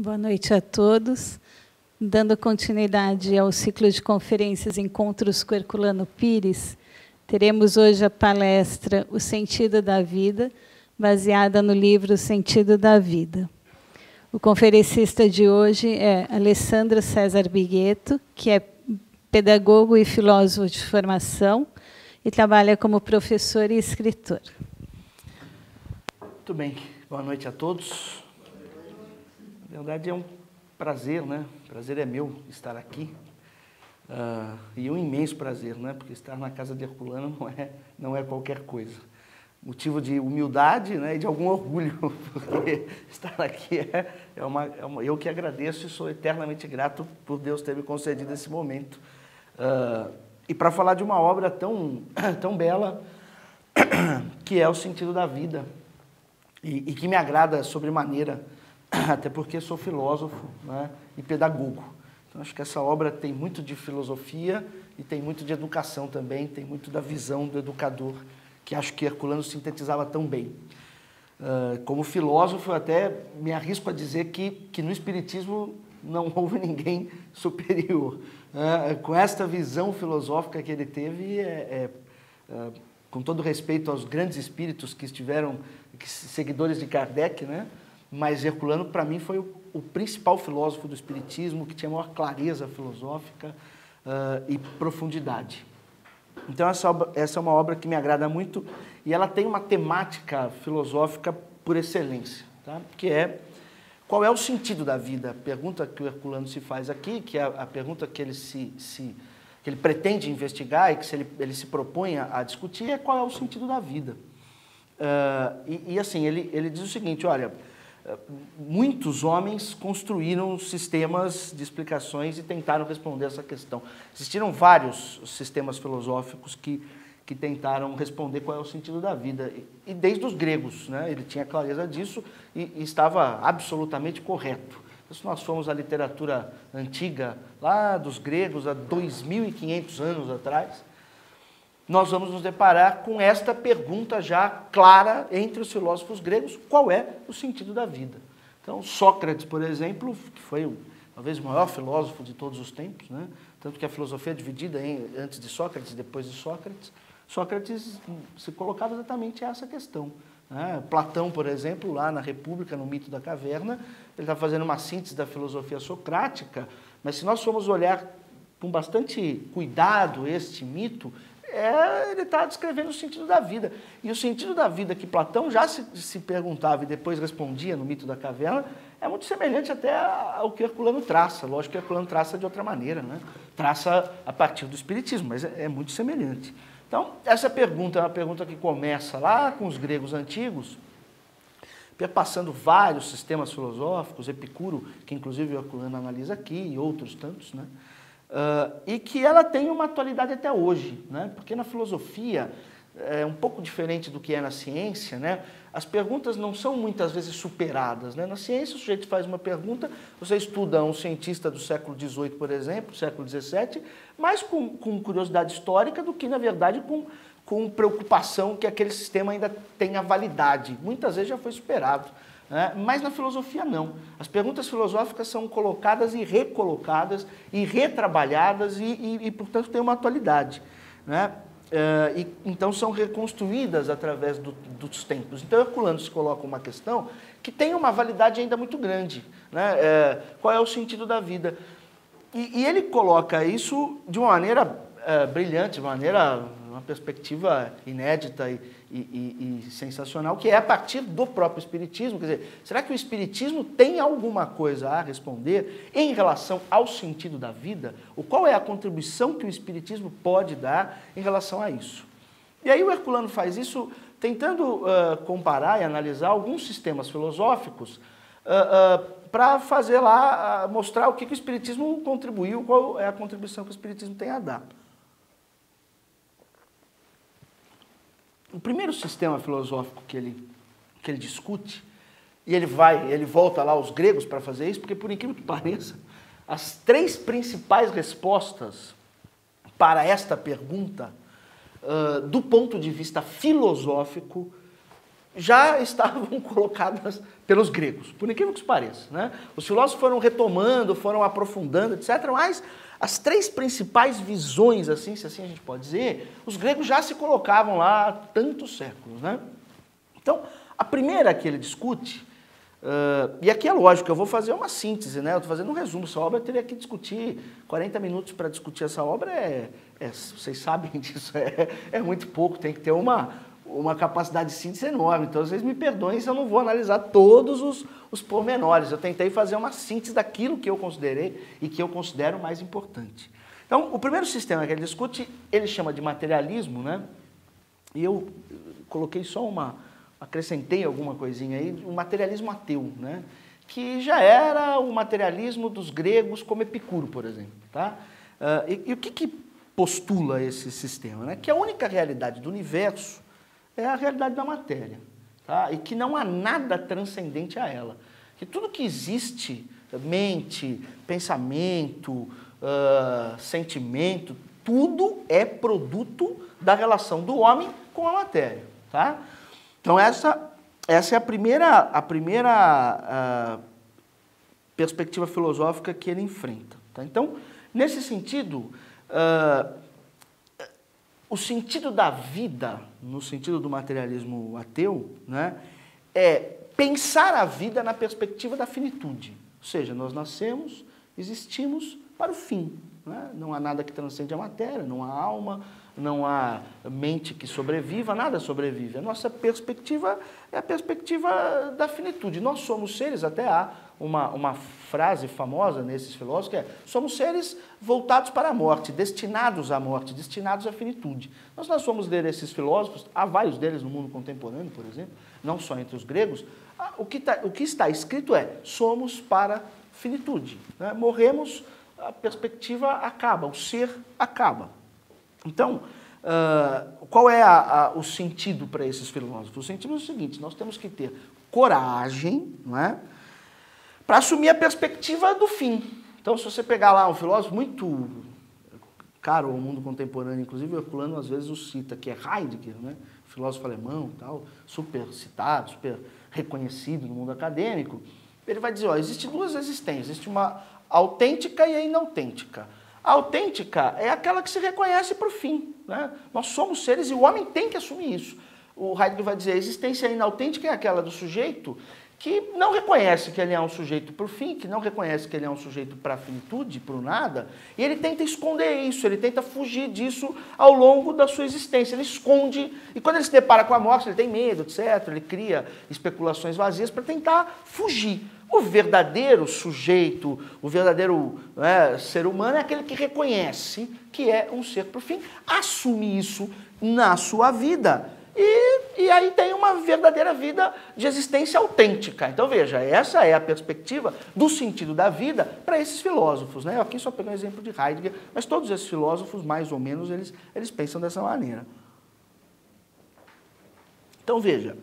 Boa noite a todos. Dando continuidade ao ciclo de conferências Encontros com Herculano Pires, teremos hoje a palestra O Sentido da Vida, baseada no livro O Sentido da Vida. O conferencista de hoje é Alessandro César Bigueto, que é pedagogo e filósofo de formação e trabalha como professor e escritor. Muito bem, boa noite a todos. Na verdade é um prazer, né? O prazer é meu estar aqui. E um imenso prazer, né? Porque estar na casa de Herculano não é qualquer coisa. Motivo de humildade, né? E de algum orgulho, porque estar aqui eu que agradeço e sou eternamente grato por Deus ter me concedido esse momento. E para falar de uma obra tão bela, que é O Sentido da Vida, e que me agrada sobremaneira, até porque sou filósofo, né, e pedagogo. Então, acho que essa obra tem muito de filosofia e tem muito de educação também, tem muito da visão do educador, que acho que Herculano sintetizava tão bem. Como filósofo, eu até me arrisco a dizer que no Espiritismo não houve ninguém superior. Com esta visão filosófica que ele teve, com todo respeito aos grandes espíritos que estiveram, seguidores de Kardec, né? Mas Herculano, para mim, foi o principal filósofo do Espiritismo, que tinha maior clareza filosófica e profundidade. Então, essa é uma obra que me agrada muito, e ela tem uma temática filosófica por excelência, tá? Que é: qual é o sentido da vida? A pergunta que o Herculano se faz aqui, que é a pergunta que ele, que ele pretende investigar e que ele se propõe a discutir, é qual é o sentido da vida. Assim, ele diz o seguinte: olha, muitos homens construíram sistemas de explicações e tentaram responder essa questão. Existiram vários sistemas filosóficos que tentaram responder qual é o sentido da vida. E desde os gregos, né? Ele tinha clareza disso e estava absolutamente correto. Se nós formos à literatura antiga, lá dos gregos, há 2.500 anos atrás, nós vamos nos deparar com esta pergunta já clara entre os filósofos gregos: qual é o sentido da vida? Então, Sócrates, por exemplo, que foi talvez o maior filósofo de todos os tempos, né? Tanto que a filosofia é dividida antes de Sócrates e depois de Sócrates. Sócrates se colocava exatamente essa questão, né? Platão, por exemplo, lá na República, no Mito da Caverna, ele está fazendo uma síntese da filosofia socrática, mas se nós formos olhar com bastante cuidado este mito, ele está descrevendo o sentido da vida. E o sentido da vida que Platão já se perguntava e depois respondia no Mito da Caverna é muito semelhante até ao que Herculano traça. Lógico que Herculano traça de outra maneira, né? Traça a partir do Espiritismo, mas é muito semelhante. Então, essa pergunta é uma pergunta que começa lá com os gregos antigos, perpassando vários sistemas filosóficos, Epicuro, que inclusive o Herculano analisa aqui, e outros tantos, né? E que ela tem uma atualidade até hoje, né? Porque na filosofia é um pouco diferente do que é na ciência, né? As perguntas não são muitas vezes superadas, né? Na ciência, o sujeito faz uma pergunta, você estuda um cientista do século XVIII, por exemplo, século XVII, mais com curiosidade histórica do que, na verdade, com preocupação que aquele sistema ainda tenha validade. Muitas vezes já foi superado. Mas na filosofia não. As perguntas filosóficas são colocadas e recolocadas e retrabalhadas e portanto, têm uma atualidade, né? Então são reconstruídas através dos tempos. Então Herculano se coloca uma questão que tem uma validade ainda muito grande, né? Qual é o sentido da vida? E ele coloca isso de uma maneira brilhante, uma perspectiva inédita e sensacional, que é a partir do próprio Espiritismo. Quer dizer, será que o Espiritismo tem alguma coisa a responder em relação ao sentido da vida? Ou qual é a contribuição que o Espiritismo pode dar em relação a isso? E aí o Herculano faz isso tentando comparar e analisar alguns sistemas filosóficos para fazer lá, mostrar o que o Espiritismo contribuiu, qual é a contribuição que o Espiritismo tem a dar. O primeiro sistema filosófico que ele discute, e ele volta lá aos gregos para fazer isso, porque, por incrível que pareça, as três principais respostas para esta pergunta, do ponto de vista filosófico, já estavam colocadas pelos gregos, por incrível que pareça, né? Os filósofos foram retomando, foram aprofundando, etc., mas as três principais visões, assim, se assim a gente pode dizer, os gregos já se colocavam lá há tantos séculos, né? Então, a primeira que ele discute, e aqui é lógico, eu vou fazer uma síntese, né? Eu estou fazendo um resumo, essa obra eu teria que discutir 40 minutos para discutir essa obra, vocês sabem disso, é muito pouco, tem que ter uma capacidade de síntese enorme, então vocês me perdoem se eu não vou analisar todos os pormenores. Eu tentei fazer uma síntese daquilo que eu considerei e que eu considero mais importante. Então, o primeiro sistema que ele discute, ele chama de materialismo, né? E eu coloquei só acrescentei alguma coisinha aí, o materialismo ateu, né? Que já era o materialismo dos gregos, como Epicuro, por exemplo, tá? E o que postula esse sistema, né? Que a única realidade do universo é a realidade da matéria, tá? E que não há nada transcendente a ela. Que tudo que existe, mente, pensamento, sentimento, tudo é produto da relação do homem com a matéria, tá? Então essa é a primeira perspectiva filosófica que ele enfrenta, tá? Então, nesse sentido, o sentido da vida, no sentido do materialismo ateu, né, é pensar a vida na perspectiva da finitude. Ou seja, nós nascemos, existimos para o fim, né? Não há nada que transcende a matéria, não há alma, não há mente que sobreviva, nada sobrevive. A nossa perspectiva é a perspectiva da finitude. Nós somos seres, até há uma frase famosa nesses filósofos, que é: somos seres voltados para a morte, destinados à morte, destinados à finitude. Nós fomos ler esses filósofos, há vários deles no mundo contemporâneo, por exemplo, não só entre os gregos, o que está escrito é: somos para finitude, né? Morremos, a perspectiva acaba, o ser acaba. Então, qual é o sentido para esses filósofos? O sentido é o seguinte: nós temos que ter coragem, não é, para assumir a perspectiva do fim. Então, se você pegar lá um filósofo muito caro ao mundo contemporâneo, inclusive o Herculano às vezes o cita, que é Heidegger, né, filósofo alemão, tal, super citado, super reconhecido no mundo acadêmico, ele vai dizer: ó, existem duas existências, existe uma autêntica e a inautêntica. A autêntica é aquela que se reconhece para o fim, né? Nós somos seres e o homem tem que assumir isso. O Heidegger vai dizer: a existência inautêntica é aquela do sujeito que não reconhece que ele é um sujeito para o fim, que não reconhece que ele é um sujeito para a finitude, para o nada, e ele tenta esconder isso, ele tenta fugir disso ao longo da sua existência, ele esconde, e quando ele se depara com a morte, ele tem medo, etc., ele cria especulações vazias para tentar fugir. O verdadeiro sujeito, o verdadeiro ser humano é aquele que reconhece que é um ser para o fim, assume isso na sua vida, e aí tem uma verdadeira vida de existência autêntica. Então veja, essa é a perspectiva do sentido da vida para esses filósofos, né? Eu aqui só peguei um exemplo de Heidegger, mas todos esses filósofos, mais ou menos, eles pensam dessa maneira. Então veja,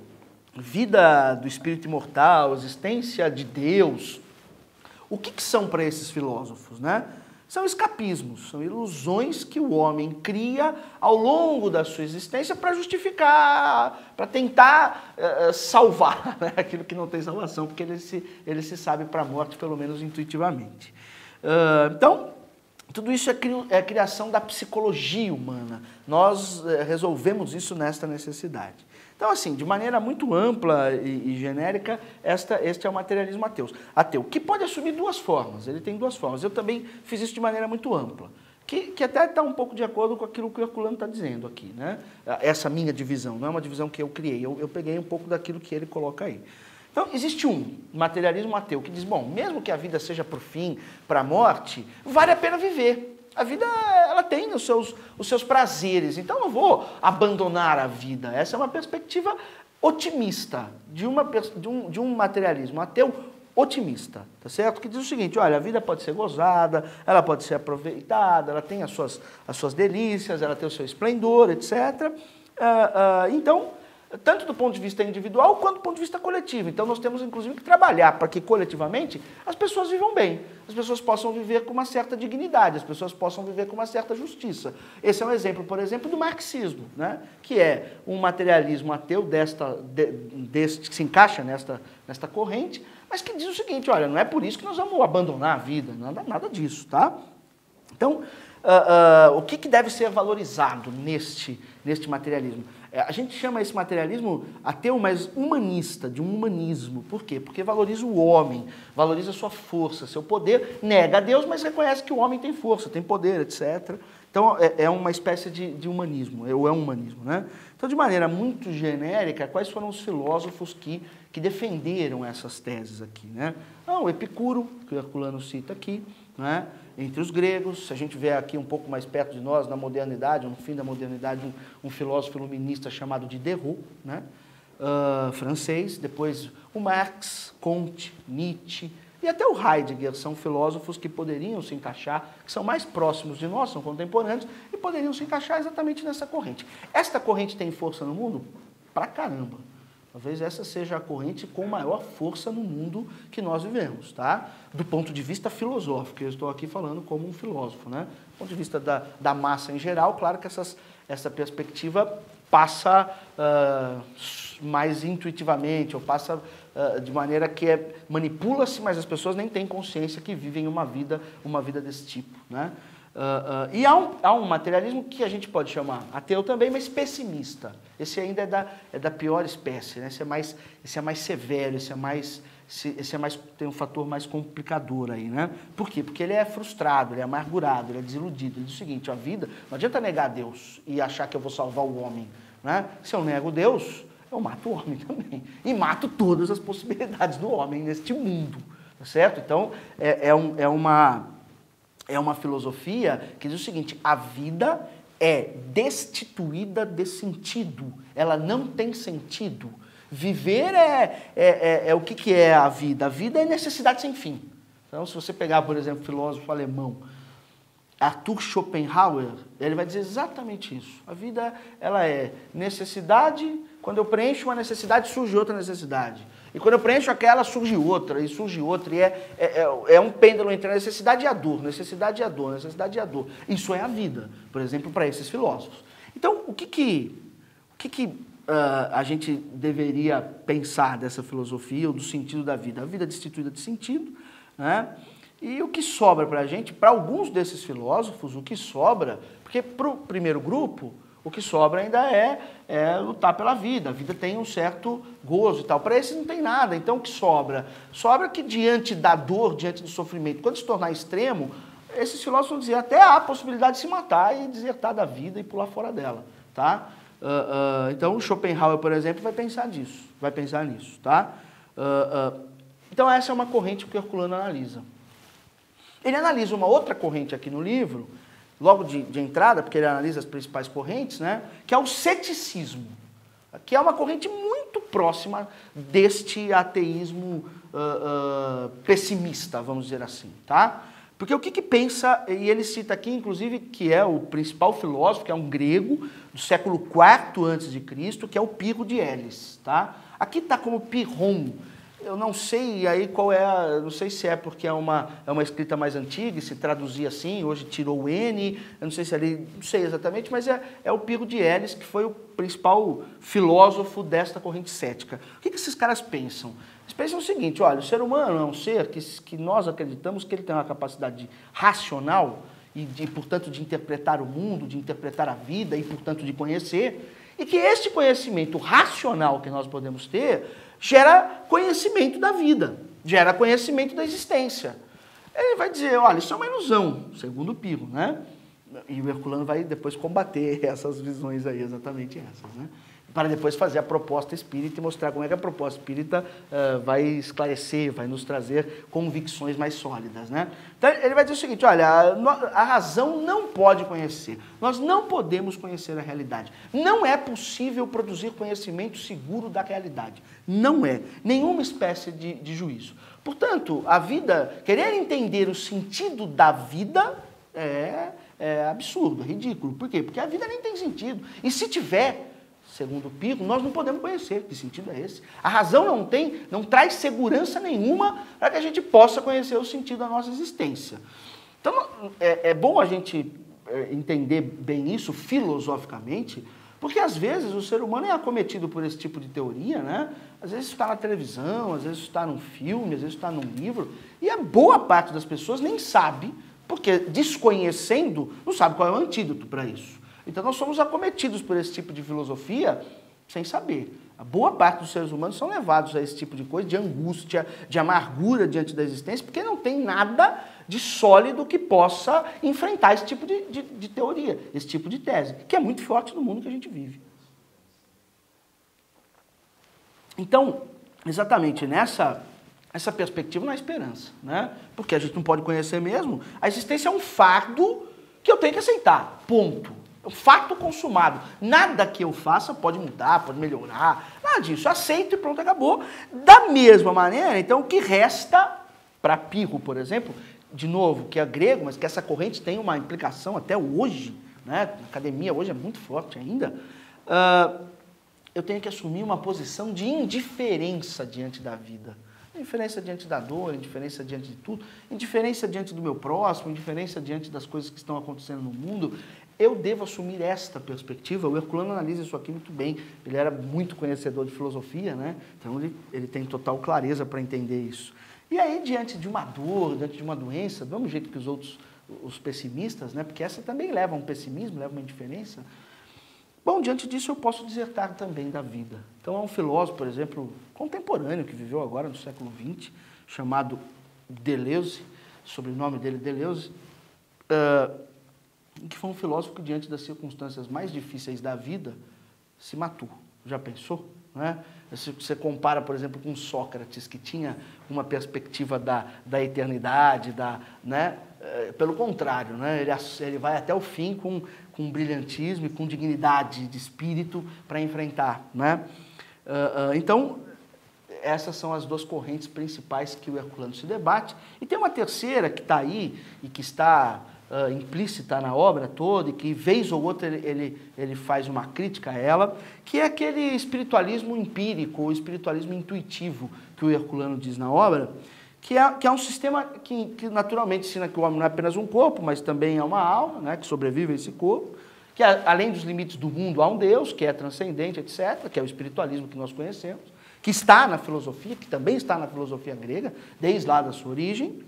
vida do espírito imortal, existência de Deus, o que são para esses filósofos, né? São escapismos, são ilusões que o homem cria ao longo da sua existência para justificar, para tentar salvar, né, aquilo que não tem salvação, porque ele se sabe para a morte, pelo menos intuitivamente. Então, tudo isso é a criação da psicologia humana. Nós resolvemos isso nesta necessidade. Então, assim, de maneira muito ampla e genérica, este é o materialismo ateu, que pode assumir duas formas, ele tem duas formas. Eu também fiz isso de maneira muito ampla, que até está um pouco de acordo com aquilo que o Herculano está dizendo aqui, né? Essa minha divisão, não é uma divisão que eu criei, eu peguei um pouco daquilo que ele coloca aí. Então, existe um materialismo ateu que diz: bom, mesmo que a vida seja para o fim, para a morte, vale a pena viver. A vida, ela tem os seus prazeres, então eu não vou abandonar a vida. Essa é uma perspectiva otimista, de um materialismo ateu otimista, tá certo? Que diz o seguinte: olha, a vida pode ser gozada, ela pode ser aproveitada, ela tem as suas delícias, ela tem o seu esplendor, etc. Então, tanto do ponto de vista individual quanto do ponto de vista coletivo. Então nós temos inclusive que trabalhar para que coletivamente as pessoas vivam bem, as pessoas possam viver com uma certa dignidade, as pessoas possam viver com uma certa justiça. Esse é um exemplo, por exemplo, do marxismo, né? Que é um materialismo ateu que se encaixa nesta corrente, mas que diz o seguinte, olha, não é por isso que nós vamos abandonar a vida, nada disso, tá? Então, o que deve ser valorizado neste materialismo? A gente chama esse materialismo ateu, mas humanista, de um humanismo. Por quê? Porque valoriza o homem, valoriza a sua força, seu poder, nega a Deus, mas reconhece que o homem tem força, tem poder, etc. Então, é uma espécie de humanismo, ou é um humanismo, né? Então, de maneira muito genérica, quais foram os filósofos que defenderam essas teses aqui, né? O Epicuro, que o Herculano cita aqui, né? Entre os gregos, se a gente vê aqui um pouco mais perto de nós, na modernidade, no fim da modernidade, um filósofo iluminista chamado Diderot, né? Francês, depois o Marx, Comte, Nietzsche e até o Heidegger, são filósofos que poderiam se encaixar, que são mais próximos de nós, são contemporâneos, e poderiam se encaixar exatamente nessa corrente. Esta corrente tem força no mundo? Pra caramba! Talvez essa seja a corrente com maior força no mundo que nós vivemos, tá? Do ponto de vista filosófico, eu estou aqui falando como um filósofo, né? Do ponto de vista da massa em geral, claro que essa perspectiva passa mais intuitivamente, ou passa de maneira que manipula-se, mas as pessoas nem têm consciência que vivem uma vida desse tipo, né? E há um materialismo que a gente pode chamar ateu também, mas pessimista. Esse ainda é da pior espécie, né? Esse é mais severo, tem um fator mais complicador aí, né? Por quê? Porque ele é frustrado, ele é amargurado, ele é desiludido. Ele diz o seguinte, a vida, não adianta negar Deus e achar que eu vou salvar o homem, né? Se eu nego Deus, eu mato o homem também. E mato todas as possibilidades do homem neste mundo, tá certo? Então, é uma filosofia que diz o seguinte, a vida é destituída de sentido, ela não tem sentido. Viver o que é a vida? A vida é necessidade sem fim. Então, se você pegar, por exemplo, o filósofo alemão Arthur Schopenhauer, ele vai dizer exatamente isso. A vida, ela é necessidade, quando eu preencho uma necessidade, surge outra necessidade. E quando eu preencho aquela, surge outra, e é um pêndulo entre a necessidade e a dor, necessidade e a dor, necessidade e a dor. Isso é a vida, por exemplo, para esses filósofos. Então, o que a gente deveria pensar dessa filosofia, ou do sentido da vida? A vida é destituída de sentido, né? E o que sobra para a gente, para alguns desses filósofos, o que sobra, porque para o primeiro grupo, o que sobra ainda é lutar pela vida. A vida tem um certo gozo e tal. Para esses não tem nada. Então o que sobra? Sobra que diante da dor, diante do sofrimento, quando se tornar extremo, esses filósofos vão dizer até há a possibilidade de se matar e desertar da vida e pular fora dela. Tá? Então o Schopenhauer, por exemplo, vai pensar nisso. Tá? Então essa é uma corrente que o Herculano analisa. Ele analisa uma outra corrente aqui no livro, logo de entrada, porque ele analisa as principais correntes, né, que é o ceticismo, que é uma corrente muito próxima deste ateísmo pessimista, vamos dizer assim, tá? Porque o que pensa, e ele cita aqui, inclusive, que é o principal filósofo, que é um grego do século IV a.C., que é o Pirro de Elis, tá? Aqui está como Pirron. Eu não sei aí não sei se é porque é uma escrita mais antiga, se traduzia assim, hoje tirou o N, eu não sei se ali, não sei exatamente, mas é o Pirro de Elis, que foi o principal filósofo desta corrente cética. O que esses caras pensam? Eles pensam o seguinte, olha, o ser humano é um ser que nós acreditamos que ele tem uma capacidade racional e, portanto, de interpretar o mundo, de interpretar a vida e, portanto, de conhecer, e que este conhecimento racional que nós podemos ter gera conhecimento da vida, gera conhecimento da existência. Ele vai dizer, olha, isso é uma ilusão, segundo o Pirro, né? E o Herculano vai depois combater essas visões aí, exatamente essas, né? Para depois fazer a proposta espírita e mostrar como é que a proposta espírita vai esclarecer, vai nos trazer convicções mais sólidas, né? Então ele vai dizer o seguinte, olha, a razão não pode conhecer, nós não podemos conhecer a realidade, não é possível produzir conhecimento seguro da realidade, não é, nenhuma espécie de juízo. Portanto, a vida, querer entender o sentido da vida é absurdo, é ridículo. Por quê? Porque a vida nem tem sentido, e se tiver, segundo Pirro, nós não podemos conhecer. Que sentido é esse? A razão não traz segurança nenhuma para que a gente possa conhecer o sentido da nossa existência. Então, é bom a gente entender bem isso filosoficamente, porque às vezes o ser humano é acometido por esse tipo de teoria, né? Às vezes está na televisão, às vezes está num filme, às vezes está num livro, e a boa parte das pessoas nem sabe, porque desconhecendo, não sabe qual é o antídoto para isso. Então nós somos acometidos por esse tipo de filosofia sem saber. A boa parte dos seres humanos são levados a esse tipo de coisa, de angústia, de amargura diante da existência, porque não tem nada de sólido que possa enfrentar esse tipo de teoria, esse tipo de tese, que é muito forte no mundo que a gente vive. Então, exatamente nessa perspectiva não há esperança, né? Porque a gente não pode conhecer mesmo. A existência é um fardo que eu tenho que aceitar, ponto. É um fato consumado. Nada que eu faça pode mudar, pode melhorar, nada disso. Eu aceito e pronto, acabou. Da mesma maneira, então, o que resta para Pirro, por exemplo, de novo, que é grego, mas que essa corrente tem uma implicação até hoje, né? A academia hoje é muito forte ainda, eu tenho que assumir uma posição de indiferença diante da vida. Indiferença diante da dor, indiferença diante de tudo, indiferença diante do meu próximo, indiferença diante das coisas que estão acontecendo no mundo. Eu devo assumir esta perspectiva. O Herculano analisa isso aqui muito bem. Ele era muito conhecedor de filosofia, né? Então ele tem total clareza para entender isso. E aí, diante de uma dor, diante de uma doença, do mesmo jeito que os outros, os pessimistas, né? Porque essa também leva a um pessimismo, leva a uma indiferença. Bom, diante disso eu posso dissertar também da vida. Então há um filósofo, por exemplo, contemporâneo, que viveu agora no século XX, chamado Deleuze, o sobrenome dele Deleuze, que foi um filósofo que, diante das circunstâncias mais difíceis da vida, se matou. Já pensou? Né? Se você compara, por exemplo, com Sócrates, que tinha uma perspectiva da eternidade, né? Pelo contrário, né? Ele vai até o fim com brilhantismo e com dignidade de espírito para enfrentar. Né? Então, essas são as duas correntes principais que o Herculano se debate. E tem uma terceira que está aí e que está implícita na obra toda, e que vez ou outra ele faz uma crítica a ela, que é aquele espiritualismo empírico, ou espiritualismo intuitivo, que o Herculano diz na obra, que é um sistema que naturalmente ensina que o homem não é apenas um corpo, mas também é uma alma, né, que sobrevive a esse corpo, que além dos limites do mundo há um Deus, que é transcendente, etc., que é o espiritualismo que nós conhecemos, que está na filosofia, que também está na filosofia grega, desde lá da sua origem,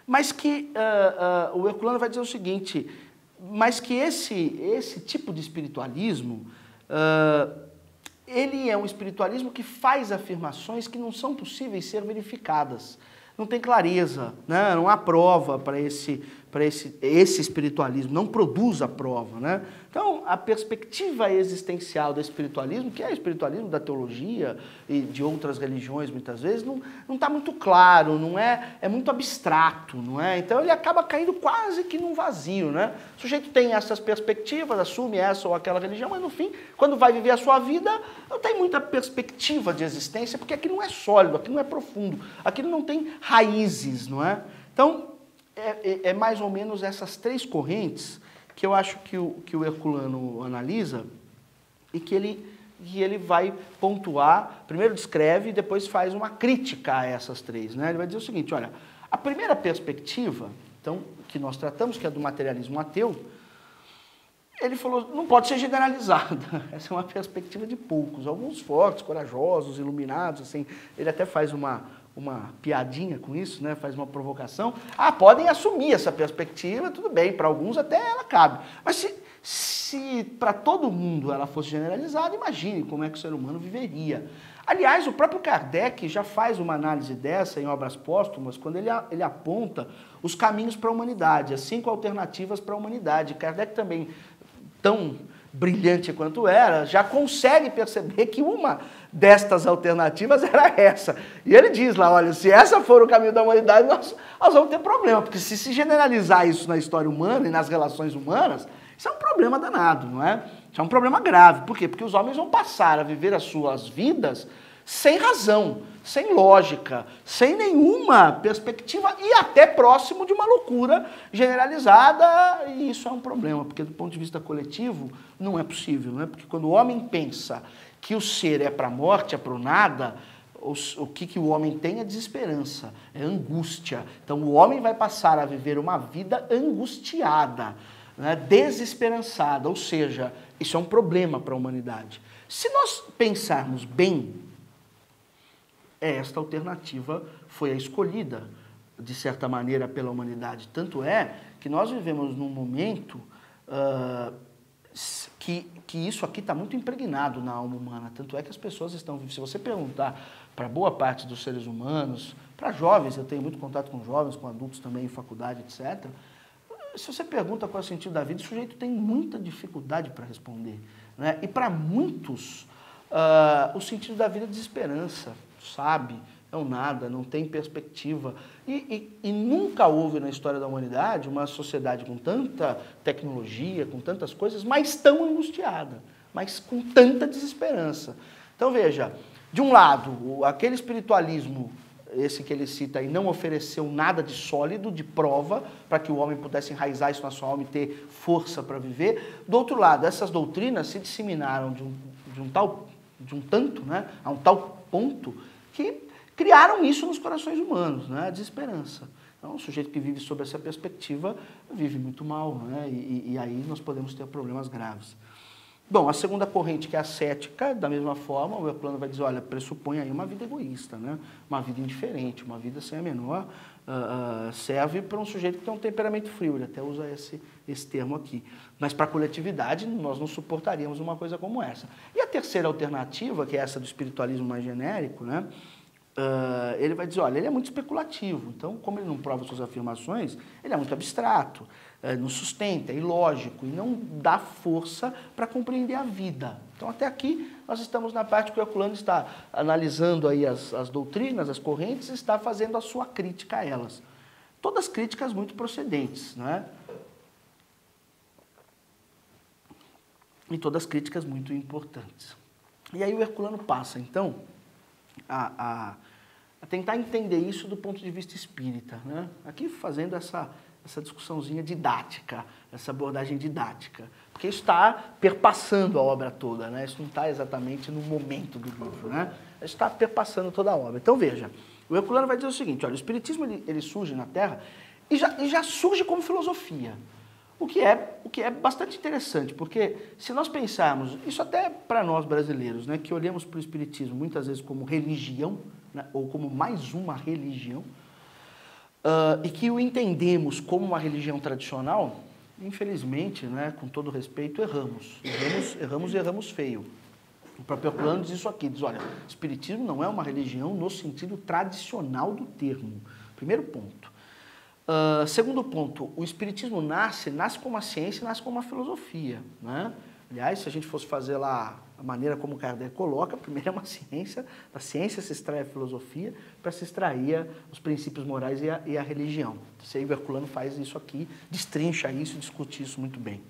mas que o Herculano vai dizer o seguinte, mas que esse tipo de espiritualismo, ele é um espiritualismo que faz afirmações que não são possíveis ser verificadas. Não tem clareza, né? Não há prova para esse espiritualismo, não produz a prova. Né? Então, a perspectiva existencial do espiritualismo, que é o espiritualismo da teologia e de outras religiões, muitas vezes, não está muito claro, é muito abstrato. Não é? Então, ele acaba caindo quase que num vazio. Né? O sujeito tem essas perspectivas, assume essa ou aquela religião, mas, no fim, quando vai viver a sua vida, não tem muita perspectiva de existência, porque aquilo não é sólido, aquilo não é profundo, aquilo não tem raízes. Não é? Então, é mais ou menos essas três correntes que eu acho que o Herculano analisa e que ele vai pontuar, primeiro descreve e depois faz uma crítica a essas três. Né? Ele vai dizer o seguinte, olha, a primeira perspectiva, então, que nós tratamos, que é do materialismo ateu, ele falou, não pode ser generalizada. Essa é uma perspectiva de poucos, alguns fortes, corajosos, iluminados, assim. Ele até faz uma piadinha com isso, né? Faz uma provocação. Podem assumir essa perspectiva, tudo bem, para alguns até ela cabe. Mas se para todo mundo ela fosse generalizada, imagine como é que o ser humano viveria. Aliás, o próprio Kardec já faz uma análise dessa em Obras Póstumas, quando ele aponta os caminhos para a humanidade, as 5 alternativas para a humanidade. Kardec também, tão brilhante quanto era, já consegue perceber que uma destas alternativas era essa. E ele diz lá, olha, se essa for o caminho da humanidade, nós vamos ter problema, porque se generalizar isso na história humana e nas relações humanas, isso é um problema danado, não é? Isso é um problema grave. Por quê? Porque os homens vão passar a viver as suas vidas sem razão, sem lógica, sem nenhuma perspectiva e até próximo de uma loucura generalizada, e isso é um problema, porque do ponto de vista coletivo não é possível, né? Porque quando o homem pensa que o ser é para a morte, é para o nada, o que o homem tem é desesperança, é angústia. Então o homem vai passar a viver uma vida angustiada, né? Desesperançada, ou seja, isso é um problema para a humanidade. Se nós pensarmos bem, esta alternativa foi a escolhida, de certa maneira, pela humanidade. Tanto é que nós vivemos num momento que isso aqui está muito impregnado na alma humana. Tanto é que as pessoas estão... Se você perguntar para boa parte dos seres humanos, para jovens, eu tenho muito contato com jovens, com adultos também em faculdade, etc. Se você pergunta qual é o sentido da vida, o sujeito tem muita dificuldade para responder, né? E para muitos, o sentido da vida é desesperança, sabe? É um nada, não tem perspectiva. E nunca houve na história da humanidade uma sociedade com tanta tecnologia, com tantas coisas, mas tão angustiada, mas com tanta desesperança. Então veja, de um lado, aquele espiritualismo, esse que ele cita aí, não ofereceu nada de sólido, de prova, para que o homem pudesse enraizar isso na sua alma e ter força para viver. Do outro lado, essas doutrinas se disseminaram de um tanto, né, a um tal ponto, que criaram isso nos corações humanos, né, a desesperança. Então, o sujeito que vive sob essa perspectiva vive muito mal, né, e aí nós podemos ter problemas graves. Bom, a segunda corrente, que é a cética, da mesma forma, o Herculano vai dizer, olha, pressupõe aí uma vida egoísta, né? Uma vida indiferente, uma vida sem a menor, serve para um sujeito que tem um temperamento frio, ele até usa esse termo aqui. Mas para a coletividade, nós não suportaríamos uma coisa como essa. E a terceira alternativa, que é essa do espiritualismo mais genérico, né? Ele vai dizer, olha, ele é muito especulativo, então, como ele não prova suas afirmações, ele é muito abstrato, não sustenta, é ilógico e não dá força para compreender a vida. Então, até aqui, nós estamos na parte que o Herculano está analisando aí as doutrinas, as correntes, e está fazendo a sua crítica a elas. Todas críticas muito procedentes, né? E todas críticas muito importantes. E aí o Herculano passa, então, a tentar entender isso do ponto de vista espírita, né? Aqui fazendo essa discussãozinha didática, essa abordagem didática, porque isso está perpassando a obra toda, né? Isso não está exatamente no momento do livro, né? Isso está perpassando toda a obra. Então veja, o Herculano vai dizer o seguinte, olha, o espiritismo ele surge na Terra e já surge como filosofia. O que é bastante interessante, porque se nós pensarmos, isso até para nós brasileiros, né, que olhamos para o espiritismo muitas vezes como religião, né, ou como mais uma religião, e que o entendemos como uma religião tradicional, infelizmente, né, com todo respeito, erramos feio. O próprio Herculano diz isso aqui, diz, olha, o espiritismo não é uma religião no sentido tradicional do termo. Primeiro ponto. Segundo ponto, o espiritismo nasce como uma ciência, nasce como uma filosofia, né? Aliás, se a gente fosse fazer lá a maneira como Kardec coloca, primeiro é uma ciência, da ciência se extrai a filosofia, para se extrair os princípios morais e a religião. O Herculano faz isso aqui, destrincha isso, discute isso muito bem.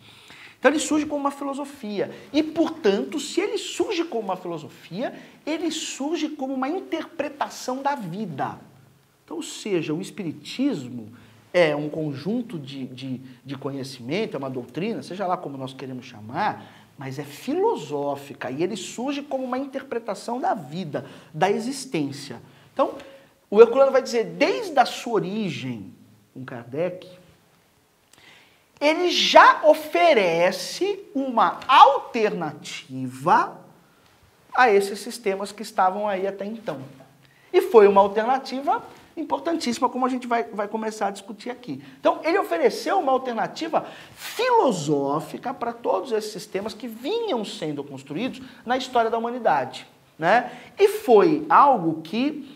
Então ele surge como uma filosofia, e portanto, se ele surge como uma filosofia, ele surge como uma interpretação da vida. Então, ou seja, o espiritismo é um conjunto de conhecimento, é uma doutrina, seja lá como nós queremos chamar, mas é filosófica e ele surge como uma interpretação da vida, da existência. Então, o Herculano vai dizer, desde a sua origem, com Kardec, ele já oferece uma alternativa a esses sistemas que estavam aí até então. E foi uma alternativa importantíssima, como a gente vai começar a discutir aqui. Então, ele ofereceu uma alternativa filosófica para todos esses sistemas que vinham sendo construídos na história da humanidade, né? E foi algo que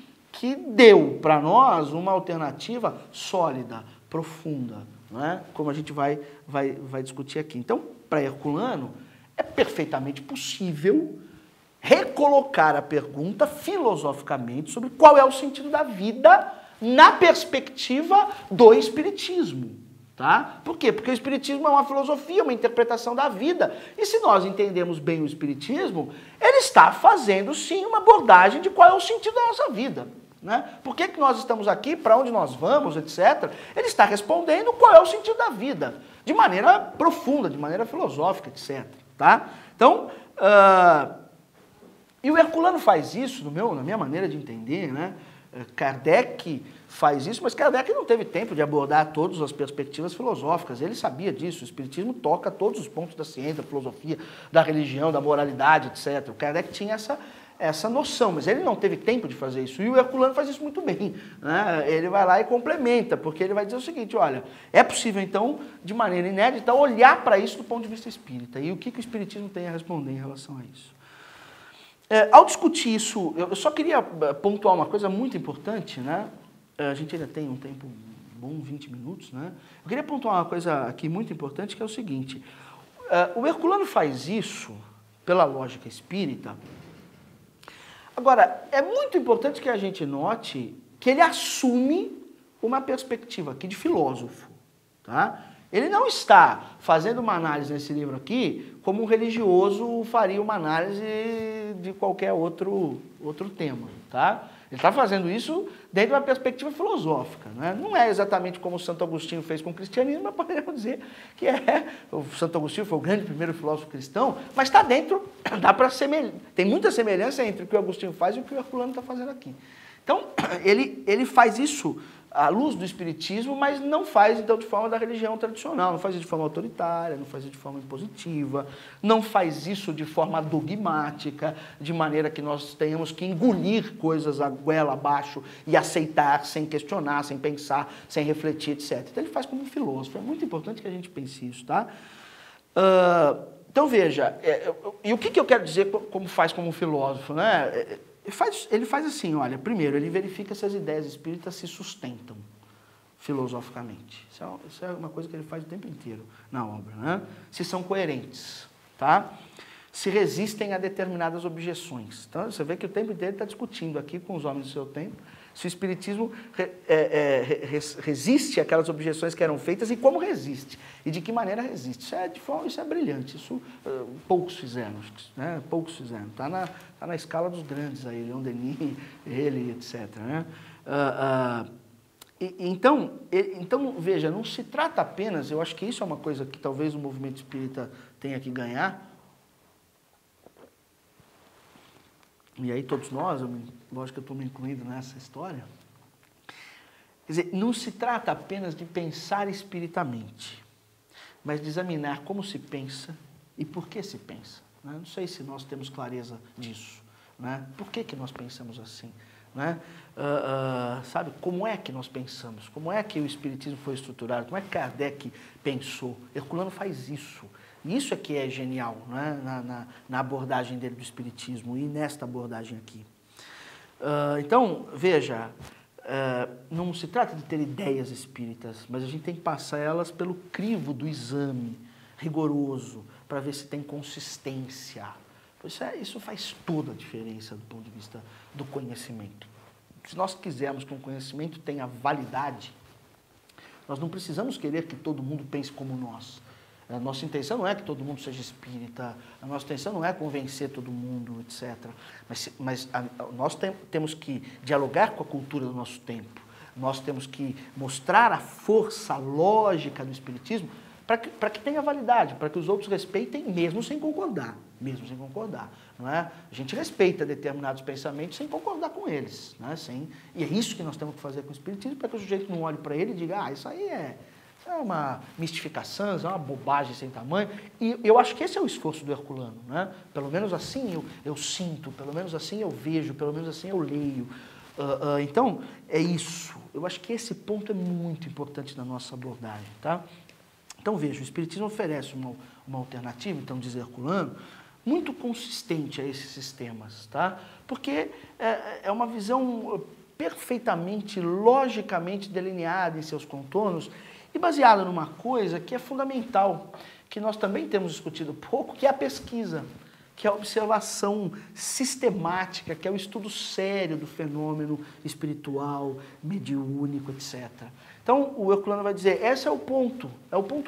deu para nós uma alternativa sólida, profunda, né? Como a gente vai discutir aqui. Então, para Herculano, é perfeitamente possível recolocar a pergunta filosoficamente sobre qual é o sentido da vida na perspectiva do espiritismo. Tá? Por quê? Porque o Espiritismo é uma filosofia, uma interpretação da vida. E se nós entendemos bem o Espiritismo, ele está fazendo, sim, uma abordagem de qual é o sentido da nossa vida. Né? Por que nós estamos aqui, para onde nós vamos, etc. Ele está respondendo qual é o sentido da vida, de maneira profunda, de maneira filosófica, etc. Tá? Então, e o Herculano faz isso, na minha maneira de entender, né? Kardec faz isso, mas Kardec não teve tempo de abordar todas as perspectivas filosóficas. Ele sabia disso. O Espiritismo toca todos os pontos da ciência, da filosofia, da religião, da moralidade, etc. O Kardec tinha essa noção, mas ele não teve tempo de fazer isso. E o Herculano faz isso muito bem. Né? Ele vai lá e complementa, porque ele vai dizer o seguinte, olha, é possível, então, de maneira inédita, olhar para isso do ponto de vista espírita. E o que o Espiritismo tem a responder em relação a isso? Ao discutir isso, eu só queria pontuar uma coisa muito importante, né? A gente ainda tem um tempo bom, 20 minutos, né? Eu queria pontuar uma coisa aqui muito importante, que é o seguinte. O Herculano faz isso pela lógica espírita. Agora, é muito importante que a gente note que ele assume uma perspectiva aqui de filósofo, tá? Ele não está fazendo uma análise nesse livro aqui como um religioso faria uma análise de qualquer outro tema, tá? Ele está fazendo isso dentro de uma perspectiva filosófica, né? Não é exatamente como o Santo Agostinho fez com o cristianismo, mas poderíamos dizer que o Santo Agostinho foi o grande primeiro filósofo cristão, mas está dentro, tem muita semelhança entre o que o Agostinho faz e o que o Herculano está fazendo aqui. Então, ele faz isso à luz do Espiritismo, mas não faz, então, de forma da religião tradicional, não faz isso de forma autoritária, não faz isso de forma impositiva, não faz isso de forma dogmática, de maneira que nós tenhamos que engolir coisas a goela abaixo e aceitar sem questionar, sem pensar, sem refletir, etc. Então, ele faz como um filósofo. É muito importante que a gente pense isso, tá? Então, veja, e o que eu quero dizer como faz como um filósofo, né? Ele faz assim, olha, primeiro, ele verifica se as ideias espíritas se sustentam filosoficamente. Isso é uma coisa que ele faz o tempo inteiro na obra, né? Se são coerentes, tá? Se resistem a determinadas objeções. Então, você vê que o tempo inteiro ele está discutindo aqui com os homens do seu tempo se o Espiritismo resiste àquelas objeções que eram feitas e como resiste, e de que maneira resiste. Isso é brilhante, isso poucos fizeram, né? Poucos fizeram. Está na escala dos grandes aí, Leon Denis, ele, etc. Né? Então, veja, não se trata apenas, eu acho que isso é uma coisa que talvez o movimento espírita tenha que ganhar, e aí todos nós, lógico que eu estou me incluindo nessa história, quer dizer, não se trata apenas de pensar espiritamente, mas de examinar como se pensa e por que se pensa. Né? Não sei se nós temos clareza disso. Né? Por que nós pensamos assim? Né? Sabe, como é que nós pensamos? Como é que o Espiritismo foi estruturado? Como é que Kardec pensou? Herculano faz isso. E isso é que é genial, né? na abordagem dele do Espiritismo e nesta abordagem aqui. Então, veja, não se trata de ter ideias espíritas, mas a gente tem que passar elas pelo crivo do exame rigoroso, para ver se tem consistência. Isso faz toda a diferença do ponto de vista do conhecimento. Se nós quisermos que um conhecimento tenha validade, nós não precisamos querer que todo mundo pense como nós. A nossa intenção não é que todo mundo seja espírita, a nossa intenção não é convencer todo mundo, etc. Mas nós temos que dialogar com a cultura do nosso tempo. Nós temos que mostrar a força lógica do Espiritismo para que tenha validade, para que os outros respeitem, mesmo sem concordar. Não é? A gente respeita determinados pensamentos sem concordar com eles. Né? E é isso que nós temos que fazer com o Espiritismo, para que o sujeito não olhe para ele e diga, isso aí é uma mistificação, é uma bobagem sem tamanho. E eu acho que esse é o esforço do Herculano. Né? Pelo menos assim eu sinto, pelo menos assim eu vejo, pelo menos assim eu leio. Então, é isso. Eu acho que esse ponto é muito importante na nossa abordagem. Tá? Então, veja, o Espiritismo oferece uma alternativa, então, diz Herculano, muito consistente a esses sistemas, tá? Porque é uma visão perfeitamente, logicamente delineada em seus contornos e baseada numa coisa que é fundamental, que nós também temos discutido pouco, que é a pesquisa, que é a observação sistemática, que é o estudo sério do fenômeno espiritual, mediúnico, etc. Então, o Herculano vai dizer, esse é o ponto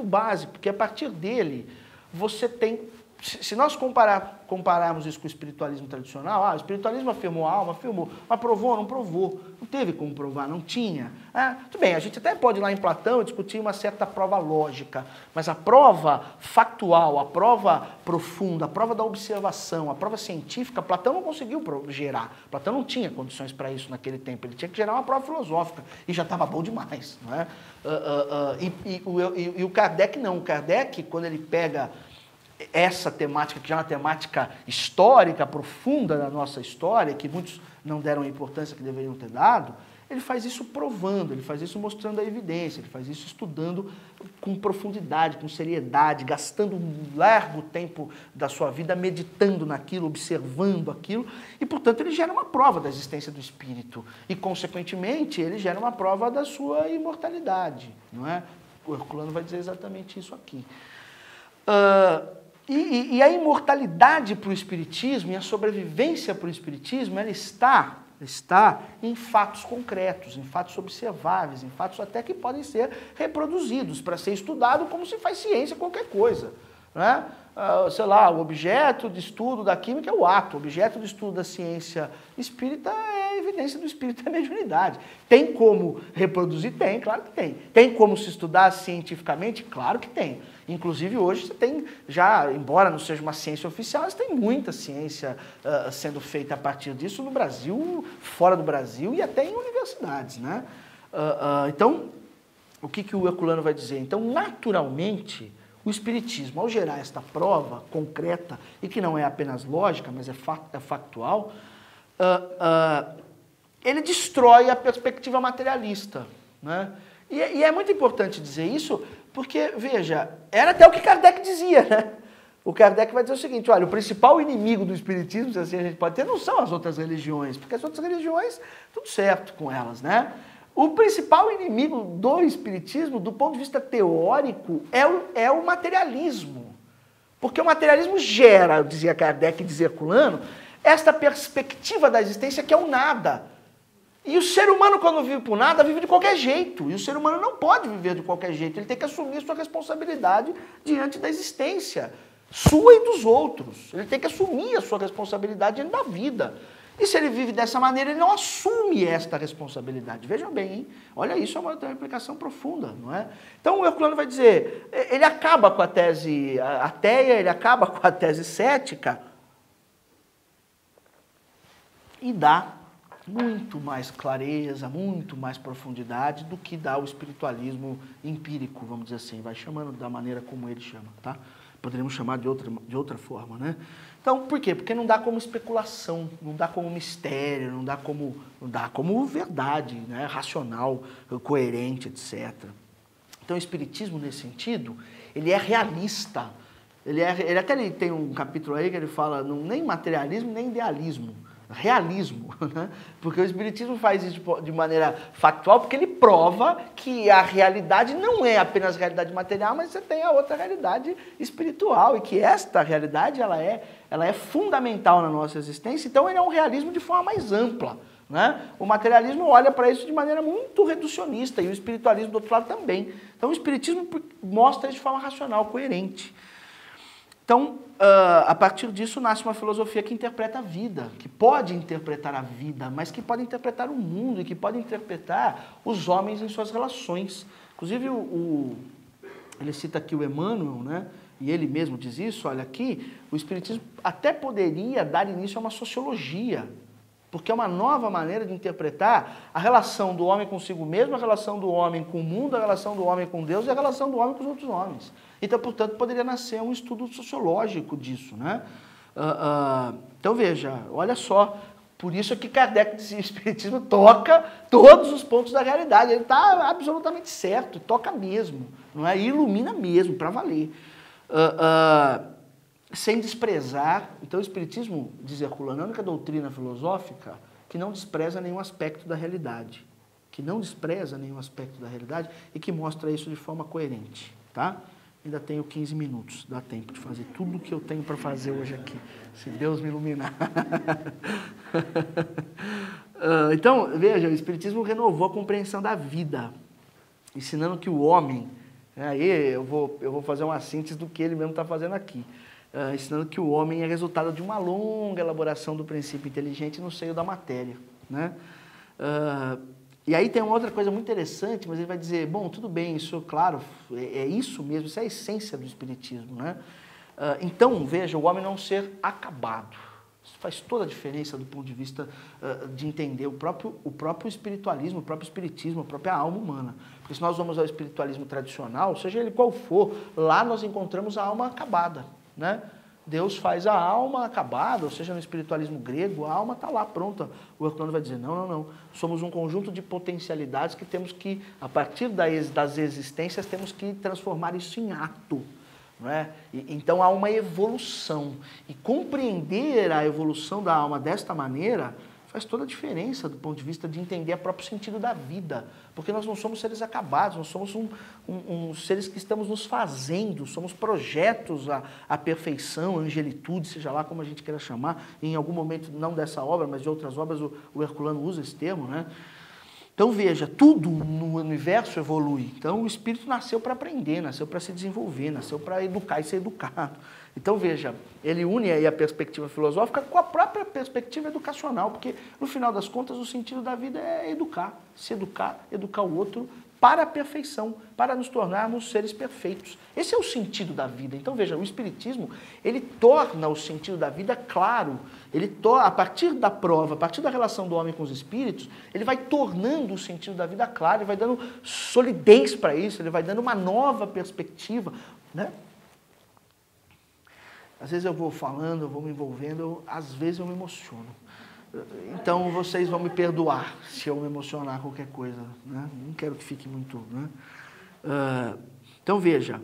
básico, porque a partir dele você tem... Se nós compararmos isso com o espiritualismo tradicional, o espiritualismo afirmou a alma, afirmou, mas provou, não provou, não teve como provar, não tinha. Tudo bem, a gente até pode ir lá em Platão discutir uma certa prova lógica, mas a prova factual, a prova profunda, a prova da observação, a prova científica, Platão não conseguiu gerar. Platão não tinha condições para isso naquele tempo, ele tinha que gerar uma prova filosófica, e já estava bom demais. Não é? E o Kardec não, o Kardec, quando ele pega essa temática, que já é uma temática histórica, profunda da nossa história, que muitos não deram a importância que deveriam ter dado, ele faz isso provando, ele faz isso mostrando a evidência, ele faz isso estudando com profundidade, com seriedade, gastando um largo tempo da sua vida meditando naquilo, observando aquilo, e, portanto, ele gera uma prova da existência do espírito. E, consequentemente, ele gera uma prova da sua imortalidade. Não é? O Herculano vai dizer exatamente isso aqui. E a imortalidade para o Espiritismo e a sobrevivência para o Espiritismo, ela está em fatos concretos, em fatos observáveis, em fatos até que podem ser reproduzidos para ser estudado como se faz ciência qualquer coisa. Né? Sei lá, o objeto de estudo da química é o átomo, o objeto de estudo da ciência espírita é a evidência do espírito e a mediunidade. Tem como reproduzir? Tem, claro que tem. Tem como se estudar cientificamente? Claro que tem. Inclusive hoje você tem, já, embora não seja uma ciência oficial, você tem muita ciência sendo feita a partir disso no Brasil, fora do Brasil e até em universidades. Né? Então, o que o Herculano vai dizer? Então, naturalmente, o Espiritismo, ao gerar esta prova concreta, e que não é apenas lógica, mas é factual, ele destrói a perspectiva materialista. Né? E é muito importante dizer isso, porque, veja, era até o que Kardec dizia, né? O Kardec vai dizer o seguinte, olha, o principal inimigo do Espiritismo, se assim a gente pode ter, não são as outras religiões, porque as outras religiões, tudo certo com elas, né? O principal inimigo do Espiritismo, do ponto de vista teórico, é o materialismo. Porque o materialismo gera, dizia Kardec e dizia Herculano, esta perspectiva da existência que é o nada. E o ser humano, quando vive por nada, vive de qualquer jeito. E o ser humano não pode viver de qualquer jeito. Ele tem que assumir sua responsabilidade diante da existência, sua e dos outros. Ele tem que assumir a sua responsabilidade diante da vida. E se ele vive dessa maneira, ele não assume esta responsabilidade. Vejam bem, hein? Olha, isso é uma implicação profunda, não é? Então o Herculano vai dizer, ele acaba com a tese ateia, ele acaba com a tese cética e dá muito mais clareza, muito mais profundidade do que dá o espiritualismo empírico, vamos dizer assim. Vai chamando da maneira como ele chama, tá? Poderíamos chamar de outra forma, né? Então, por quê? Porque não dá como especulação, não dá como mistério, não dá como verdade, né? Racional, coerente, etc. Então, o espiritismo, nesse sentido, ele é realista. Ele até tem um capítulo aí que ele fala nem materialismo, nem idealismo. Realismo, né? Porque o Espiritismo faz isso de maneira factual, porque ele prova que a realidade não é apenas realidade material, mas você tem a outra realidade espiritual, e que esta realidade ela é fundamental na nossa existência, então ele é um realismo de forma mais ampla. Né? O materialismo olha para isso de maneira muito reducionista, e o espiritualismo do outro lado também. Então o Espiritismo mostra isso de forma racional, coerente. Então, a partir disso, nasce uma filosofia que interpreta a vida, que pode interpretar a vida, mas que pode interpretar o mundo e que pode interpretar os homens em suas relações. Inclusive, ele cita aqui o Emmanuel, né? E ele mesmo diz isso, olha aqui, o Espiritismo até poderia dar início a uma sociologia, porque é uma nova maneira de interpretar a relação do homem consigo mesmo, a relação do homem com o mundo, a relação do homem com Deus e a relação do homem com os outros homens. Então, portanto, poderia nascer um estudo sociológico disso. Né? Então, veja, olha só, por isso é que Kardec dizia, o Espiritismo toca todos os pontos da realidade. Ele está absolutamente certo, toca mesmo, não é? E ilumina mesmo, para valer. Sem desprezar, então o Espiritismo, diz Herculano, é a única doutrina filosófica que não despreza nenhum aspecto da realidade. Que não despreza nenhum aspecto da realidade e que mostra isso de forma coerente. Tá? Ainda tenho 15 minutos, dá tempo de fazer tudo o que eu tenho para fazer hoje aqui, se Deus me iluminar. Então, veja, o Espiritismo renovou a compreensão da vida, ensinando que o homem, aí eu vou fazer uma síntese do que ele mesmo está fazendo aqui, ensinando que o homem é resultado de uma longa elaboração do princípio inteligente no seio da matéria, né? E aí tem uma outra coisa muito interessante, mas ele vai dizer, bom, tudo bem, isso, claro, é isso mesmo, isso é a essência do Espiritismo, né? Então, veja, o homem não ser acabado. Isso faz toda a diferença do ponto de vista de entender o próprio espiritualismo, o próprio espiritismo, a própria alma humana. Porque se nós vamos ao espiritualismo tradicional, seja ele qual for, lá nós encontramos a alma acabada, né? Deus faz a alma acabada, ou seja, no espiritualismo grego, a alma está lá pronta. O Herculano vai dizer, não, não, não. Somos um conjunto de potencialidades que temos que, a partir das existências, temos que transformar isso em ato. Não é? Então há uma evolução. E compreender a evolução da alma desta maneira faz toda a diferença do ponto de vista de entender o próprio sentido da vida. Porque nós não somos seres acabados, nós somos seres que estamos nos fazendo, somos projetos à perfeição, à angelitude, seja lá como a gente queira chamar. Em algum momento, não dessa obra, mas de outras obras, o Herculano usa esse termo, né? Então veja, tudo no universo evolui. Então o espírito nasceu para aprender, nasceu para se desenvolver, nasceu para educar e ser educado. Então veja, ele une aí a perspectiva filosófica com a própria perspectiva educacional, porque no final das contas o sentido da vida é educar, se educar, educar o outro para a perfeição, para nos tornarmos seres perfeitos. Esse é o sentido da vida. Então veja, o Espiritismo, ele torna o sentido da vida claro. A partir da prova, a partir da relação do homem com os espíritos, ele vai tornando o sentido da vida claro, ele vai dando solidez para isso, ele vai dando uma nova perspectiva, né? Às vezes eu vou falando, eu vou me envolvendo, às vezes eu me emociono. Então vocês vão me perdoar se eu me emocionar qualquer coisa, né? Não quero que fique muito, né? Então veja,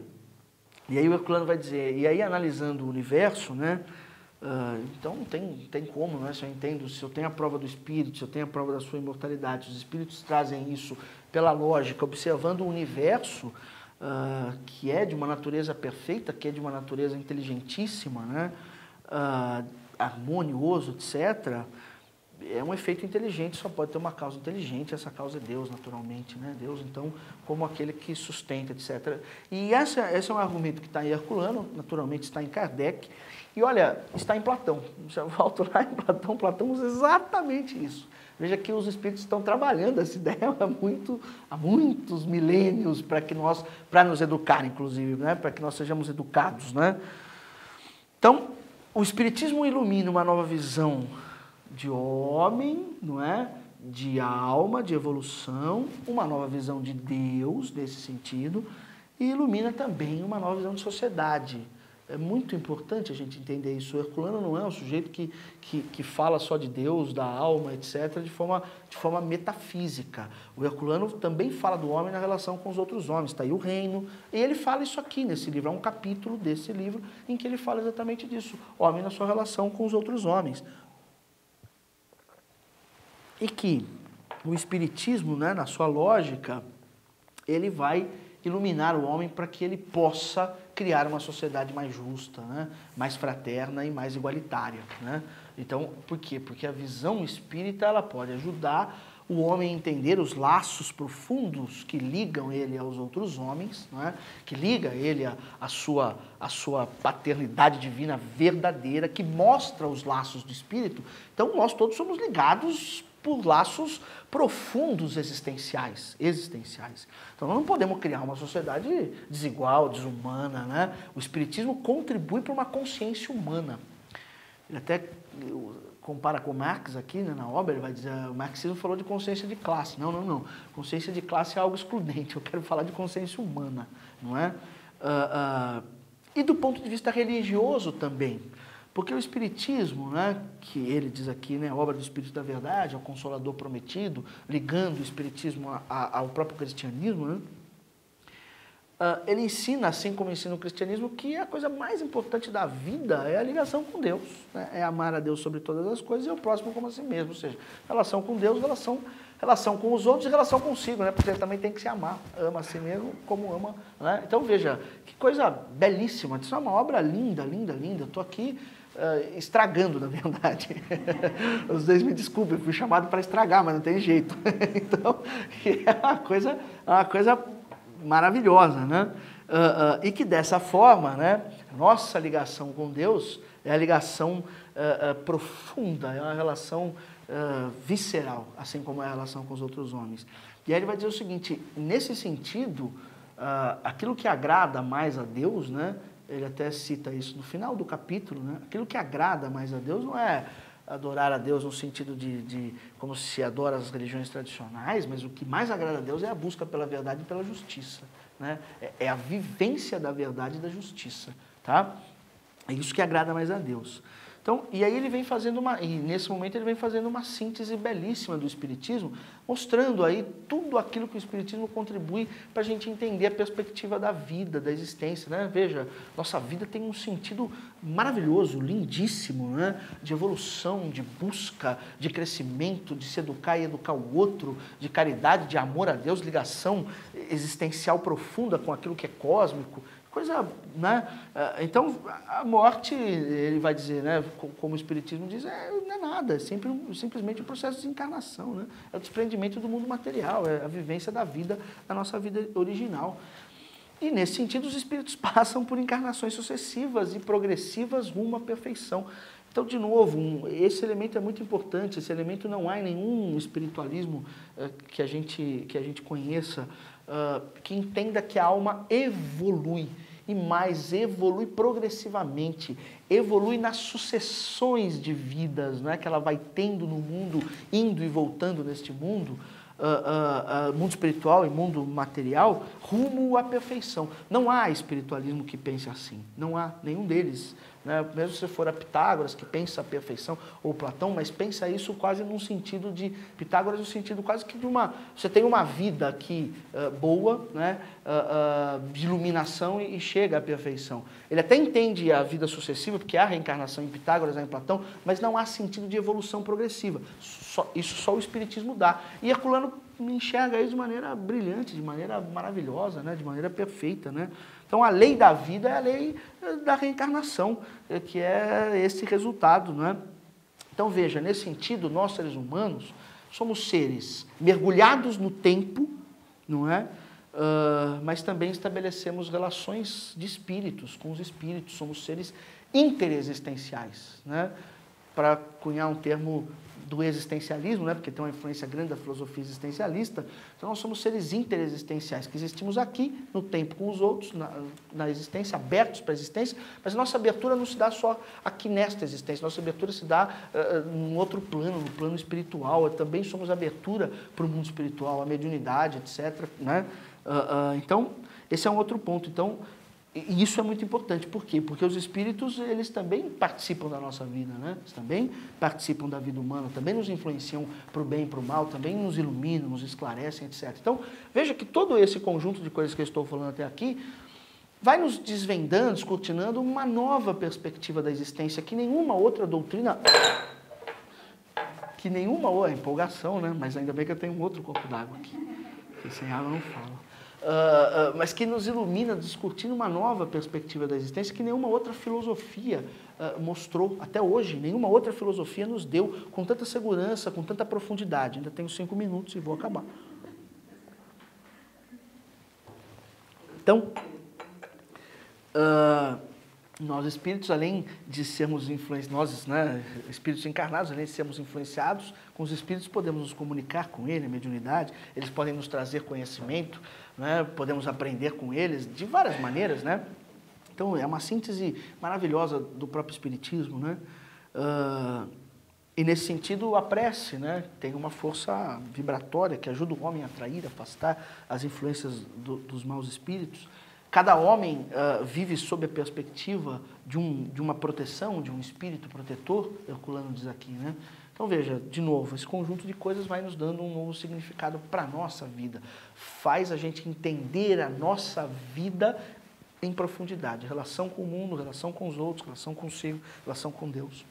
e aí o Herculano vai dizer, e aí analisando o universo, né? Então não tem como, né? Se eu entendo, se eu tenho a prova do espírito, se eu tenho a prova da sua imortalidade, os espíritos trazem isso pela lógica, observando o universo, que é de uma natureza perfeita, que é de uma natureza inteligentíssima, né? Harmonioso, etc., é um efeito inteligente, só pode ter uma causa inteligente, essa causa é Deus, naturalmente, né? Deus, então, como aquele que sustenta, etc. E esse é um argumento que está em Herculano, naturalmente está em Kardec, e olha, está em Platão. Já volto lá em Platão, Platão usa exatamente isso. Veja que os espíritos estão trabalhando essa ideia há muitos milênios para nos educar, inclusive, né? Para que nós sejamos educados, né? Então, o Espiritismo ilumina uma nova visão de homem, não é? De alma, de evolução, uma nova visão de Deus, nesse sentido, e ilumina também uma nova visão de sociedade. É muito importante a gente entender isso. O Herculano não é um sujeito que fala só de Deus, da alma, etc., de forma metafísica. O Herculano também fala do homem na relação com os outros homens. Está aí o reino. E ele fala isso aqui nesse livro. Há um capítulo desse livro em que ele fala exatamente disso. Homem na sua relação com os outros homens. E que o Espiritismo, né, na sua lógica, ele vai iluminar o homem para que ele possa criar uma sociedade mais justa, né, mais fraterna e mais igualitária, né? Então, por quê? Porque a visão espírita ela pode ajudar o homem a entender os laços profundos que ligam ele aos outros homens, né, que liga ele à sua paternidade divina verdadeira, que mostra os laços do espírito. Então, nós todos somos ligados por laços profundos existenciais. Então, nós não podemos criar uma sociedade desigual, desumana, né? O Espiritismo contribui para uma consciência humana. Ele até compara com Marx aqui, né, na obra, ele vai dizer, o marxismo falou de consciência de classe. Não, não, não. Consciência de classe é algo excludente, eu quero falar de consciência humana, não é? E do ponto de vista religioso também. Porque o Espiritismo, né, que ele diz aqui, né, a obra do Espírito da Verdade, ao Consolador Prometido, ligando o Espiritismo ao próprio cristianismo, né, ele ensina, assim como ensina o cristianismo, que a coisa mais importante da vida é a ligação com Deus, né? É amar a Deus sobre todas as coisas e o próximo como a si mesmo, ou seja, relação com Deus, relação com os outros e relação consigo, né? Porque ele também tem que se amar, ama a si mesmo como ama, né? Então veja, que coisa belíssima, isso é uma obra linda, linda, linda, eu estou aqui estragando, na verdade. Os dois me desculpem, eu fui chamado para estragar, mas não tem jeito. Então, é uma coisa maravilhosa, né? E que dessa forma, né, nossa ligação com Deus é a ligação profunda, é uma relação visceral, assim como é a relação com os outros homens. E aí ele vai dizer o seguinte, nesse sentido, aquilo que agrada mais a Deus, né, ele até cita isso no final do capítulo, né, aquilo que agrada mais a Deus não é adorar a Deus no sentido de como se adora as religiões tradicionais, mas o que mais agrada a Deus é a busca pela verdade e pela justiça, né? É a vivência da verdade e da justiça, tá? É isso que agrada mais a Deus. Então, e aí ele vem fazendo nesse momento ele vem fazendo uma síntese belíssima do Espiritismo, mostrando aí tudo aquilo que o Espiritismo contribui para a gente entender a perspectiva da vida, da existência, né? Veja, nossa vida tem um sentido maravilhoso, lindíssimo, né? De evolução, de busca, de crescimento, de se educar e educar o outro, de caridade, de amor a Deus, ligação existencial profunda com aquilo que é cósmico. Coisa, né? Então, a morte, ele vai dizer, né? Como o Espiritismo diz, não é nada, é simplesmente um processo de encarnação, né? É o desprendimento do mundo material, é a vivência da vida, da nossa vida original. E, nesse sentido, os espíritos passam por encarnações sucessivas e progressivas rumo à perfeição. Então, de novo, esse elemento é muito importante, esse elemento não há em nenhum espiritualismo que a gente conheça, que entenda que a alma evolui, e mais, evolui progressivamente, evolui nas sucessões de vidas, não é que ela vai tendo no mundo, indo e voltando neste mundo, mundo espiritual e mundo material, rumo à perfeição. Não há espiritualismo que pense assim, não há nenhum deles. Né? Mesmo se for a Pitágoras, que pensa a perfeição, ou Platão, mas pensa isso quase num sentido de... Pitágoras no sentido quase que de você tem uma vida aqui boa, né? De iluminação e chega à perfeição. Ele até entende a vida sucessiva, porque há reencarnação em Pitágoras, há em Platão, mas não há sentido de evolução progressiva. Isso só o Espiritismo dá. E Herculano enxerga isso de maneira brilhante, de maneira maravilhosa, né? De maneira perfeita, né? Então, a lei da vida é a lei da reencarnação, que é esse resultado, não é? Então, veja, nesse sentido, nós, seres humanos, somos seres mergulhados no tempo, não é? Mas também estabelecemos relações de espíritos, com os espíritos, somos seres interexistenciais, né? Para cunhar um termo do existencialismo, né? Porque tem uma influência grande da filosofia existencialista, então nós somos seres interexistenciais, que existimos aqui, no tempo com os outros, na existência, abertos para a existência, mas a nossa abertura não se dá só aqui nesta existência, nossa abertura se dá num outro plano, no plano espiritual, também somos abertura para o mundo espiritual, a mediunidade, etc. Né? Então, esse é um outro ponto. Então, e isso é muito importante. Por quê? Porque os espíritos, eles também participam da nossa vida, né? Eles também participam da vida humana, também nos influenciam para o bem e para o mal, também nos iluminam, nos esclarecem, etc. Então, veja que todo esse conjunto de coisas que eu estou falando até aqui vai nos desvendando, descortinando uma nova perspectiva da existência que nenhuma outra doutrina... Que nenhuma outra... empolgação, né? Mas ainda bem que eu tenho um outro copo d'água aqui, porque sem água não fala. Mas que nos ilumina, discutindo uma nova perspectiva da existência que nenhuma outra filosofia mostrou até hoje, nenhuma outra filosofia nos deu com tanta segurança, com tanta profundidade. Ainda tenho 5 minutos e vou acabar. Então, nós espíritos, além de sermos influenciados, nós, né, espíritos encarnados, além de sermos influenciados com os espíritos, podemos nos comunicar com eles, a mediunidade, eles podem nos trazer conhecimento, né, podemos aprender com eles de várias maneiras, né? Então, é uma síntese maravilhosa do próprio espiritismo, né? E nesse sentido, a prece, né, tem uma força vibratória que ajuda o homem a atrair, a afastar as influências dos maus espíritos. Cada homem vive sob a perspectiva de uma proteção, de um espírito protetor, Herculano diz aqui, né? Então veja, de novo, esse conjunto de coisas vai nos dando um novo significado para a nossa vida. Faz a gente entender a nossa vida em profundidade. Relação com o mundo, relação com os outros, relação consigo, relação com Deus.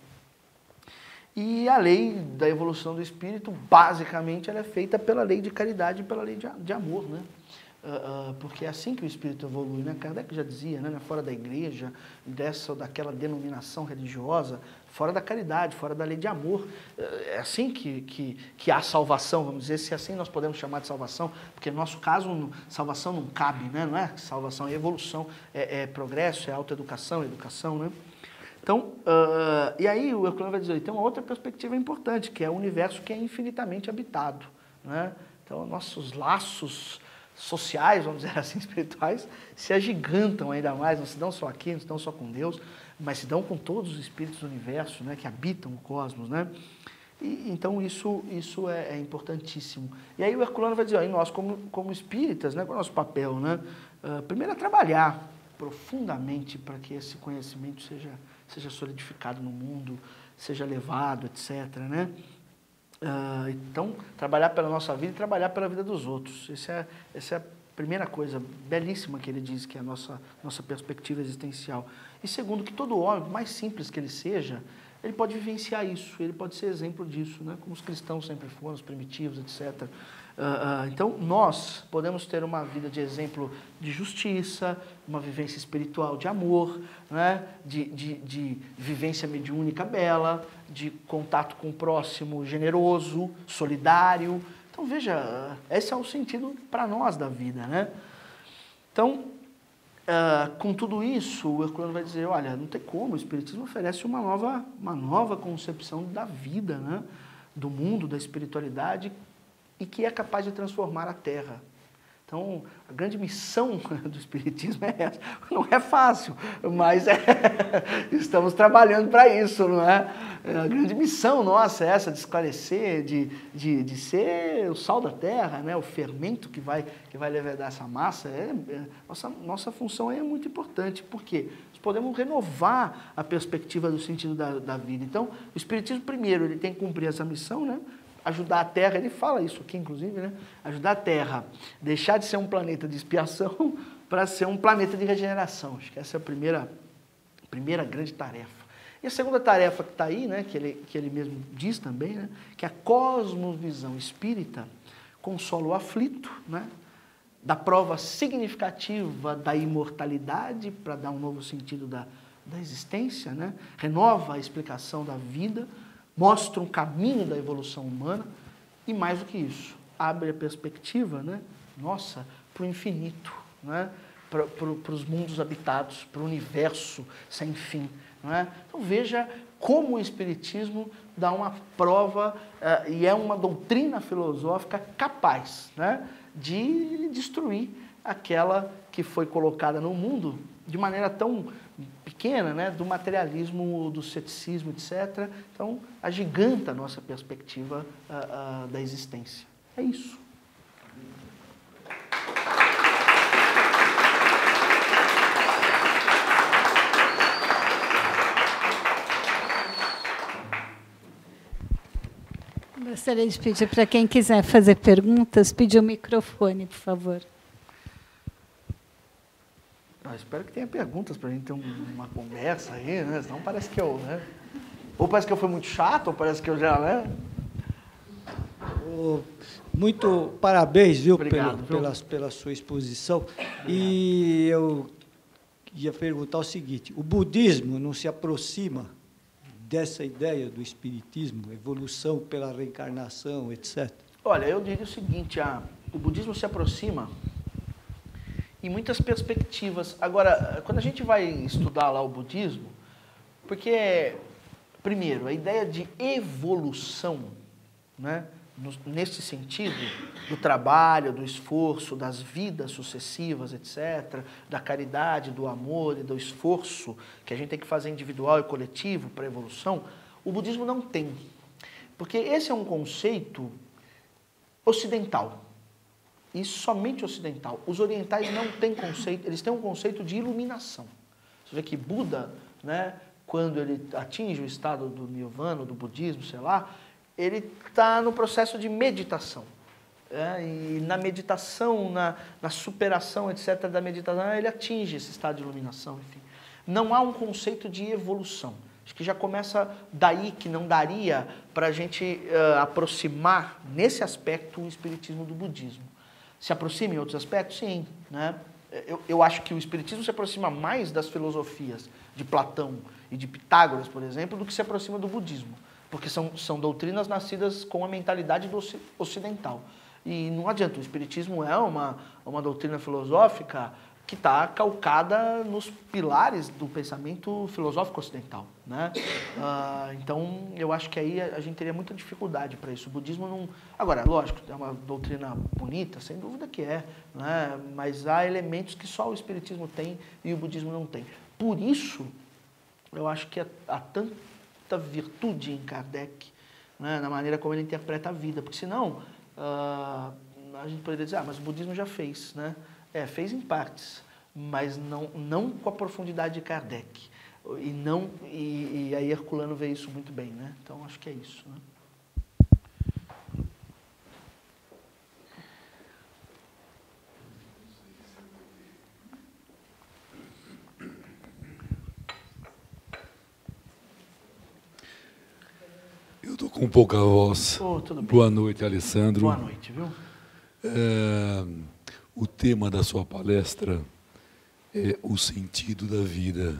E a lei da evolução do espírito, basicamente, ela é feita pela lei de caridade e pela lei de amor, né? Porque é assim que o espírito evolui, né? Kardec já dizia, né? Fora da igreja, dessa ou daquela denominação religiosa, fora da caridade, fora da lei de amor. É assim que há salvação, vamos dizer, se assim nós podemos chamar de salvação, porque no nosso caso, salvação não cabe, né? Não é salvação, é evolução, é progresso, é autoeducação, é educação, né? Então, e aí o Herculano vai dizer, tem uma outra perspectiva importante, que é o universo que é infinitamente habitado, né? Então, nossos laços sociais, vamos dizer assim, espirituais, se agigantam ainda mais, não se dão só aqui, não se dão só com Deus, mas se dão com todos os espíritos do universo, né, que habitam o cosmos, né? E, então isso é importantíssimo. E aí o Herculano vai dizer, ó, nós como espíritas, né, qual é o nosso papel, né? Primeiro é trabalhar profundamente para que esse conhecimento seja solidificado no mundo, seja levado, etc., né? Então, trabalhar pela nossa vida e trabalhar pela vida dos outros. Essa é a primeira coisa belíssima que ele diz, que é a nossa perspectiva existencial. E segundo, que todo homem, por mais simples que ele seja, ele pode vivenciar isso, ele pode ser exemplo disso, né? Como os cristãos sempre foram, os primitivos, etc. Então, nós podemos ter uma vida de exemplo de justiça, uma vivência espiritual de amor, né? de vivência mediúnica bela, de contato com o próximo generoso, solidário. Então, veja, esse é o sentido para nós da vida, né? Então, com tudo isso, o Herculano vai dizer, olha, não tem como, o Espiritismo oferece uma nova concepção da vida, né? Do mundo, da espiritualidade, e que é capaz de transformar a Terra. Então, a grande missão do Espiritismo é essa. Não é fácil, mas estamos trabalhando para isso, não é? A grande missão nossa é essa, de esclarecer, de ser o sal da Terra, né? O fermento que vai levedar essa massa. Nossa função aí é muito importante. Por quê? Nós podemos renovar a perspectiva do sentido da vida. Então, o Espiritismo, primeiro, ele tem que cumprir essa missão, né? Ajudar a Terra, ele fala isso aqui, inclusive, né? Ajudar a Terra, deixar de ser um planeta de expiação para ser um planeta de regeneração. Acho que essa é a primeira grande tarefa. E a segunda tarefa que está aí, né? Que ele mesmo diz também, né? Que a cosmovisão espírita consola o aflito, né? Dá prova significativa da imortalidade para dar um novo sentido da existência, né? Renova a explicação da vida, mostra um caminho da evolução humana e, mais do que isso, abre a perspectiva, né, nossa, para o infinito, né, para os mundos habitados, para o universo sem fim. Não é? Então veja como o Espiritismo dá uma prova e é uma doutrina filosófica capaz, né, de destruir aquela que foi colocada no mundo de maneira tão pequena, né, do materialismo, do ceticismo, etc. Então, agiganta a nossa perspectiva da existência. É isso. Gostaria de pedir para quem quiser fazer perguntas, pedir o microfone, por favor. Espero que tenha perguntas para a gente ter uma conversa aí, né? Senão parece que eu, né? Ou parece que eu fui muito chato, ou parece que eu já, né? Muito parabéns, viu, Obrigado, pela sua exposição. Obrigado. E eu ia perguntar o seguinte, o budismo não se aproxima dessa ideia do espiritismo, evolução pela reencarnação, etc.? Olha, eu diria o seguinte, o budismo se aproxima em muitas perspectivas. Agora, quando a gente vai estudar lá o budismo, porque, primeiro, a ideia de evolução, né, nesse sentido, do trabalho, do esforço, das vidas sucessivas, etc., da caridade, do amor e do esforço que a gente tem que fazer individual e coletivo para a evolução, o budismo não tem. Porque esse é um conceito ocidental. E somente ocidental. Os orientais não têm conceito, eles têm um conceito de iluminação. Você vê que Buda, né, quando ele atinge o estado do nirvana, do budismo, sei lá, ele está no processo de meditação. E na meditação, na superação, etc., da meditação, ele atinge esse estado de iluminação, enfim. Não há um conceito de evolução. Acho que já começa daí que não daria para a gente aproximar, nesse aspecto, o espiritismo do budismo. Se aproxima em outros aspectos? Sim. Né? Eu acho que o espiritismo se aproxima mais das filosofias de Platão e de Pitágoras, por exemplo, do que se aproxima do budismo. Porque são doutrinas nascidas com a mentalidade do ocidental. E não adianta, o espiritismo é uma doutrina filosófica que está calcada nos pilares do pensamento filosófico ocidental. Né? Então, eu acho que aí a gente teria muita dificuldade para isso. O budismo não... Agora, lógico, é uma doutrina bonita, sem dúvida que é, né? Mas há elementos que só o espiritismo tem e o budismo não tem. Por isso, eu acho que há tanta virtude em Kardec, né? Na maneira como ele interpreta a vida, porque senão a gente poderia dizer, mas o budismo já fez, né? Fez em partes, mas não com a profundidade de Kardec. E aí Herculano vê isso muito bem, né? Então, acho que é isso. Né? Eu estou com pouca voz. Tudo bem. Boa noite, Alessandro. Boa noite, viu? O tema da sua palestra é o sentido da vida.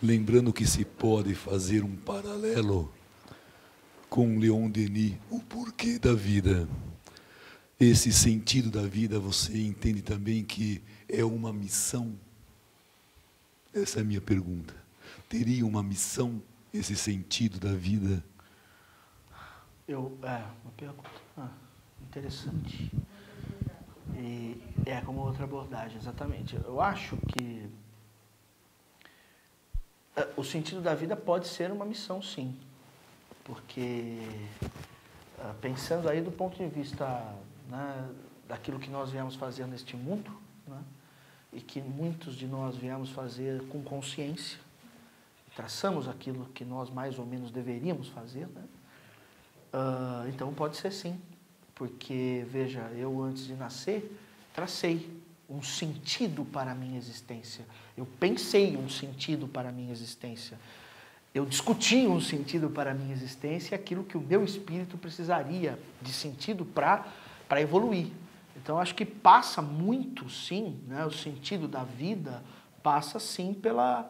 Lembrando que se pode fazer um paralelo com Leon Denis, o porquê da vida. Esse sentido da vida, você entende também que é uma missão? Essa é a minha pergunta. Teria uma missão esse sentido da vida? Uma pergunta interessante. E como outra abordagem, exatamente. Eu acho que o sentido da vida pode ser uma missão, sim. Porque, pensando aí do ponto de vista, né, daquilo que nós viemos fazer neste mundo, né, e que muitos de nós viemos fazer com consciência, traçamos aquilo que nós mais ou menos deveríamos fazer, né? Então pode ser sim, porque, veja, eu antes de nascer, tracei um sentido para a minha existência. Eu pensei um sentido para a minha existência. Eu discuti um sentido para a minha existência, aquilo que o meu espírito precisaria de sentido para evoluir. Então, acho que passa muito, sim, né, o sentido da vida passa, sim, pela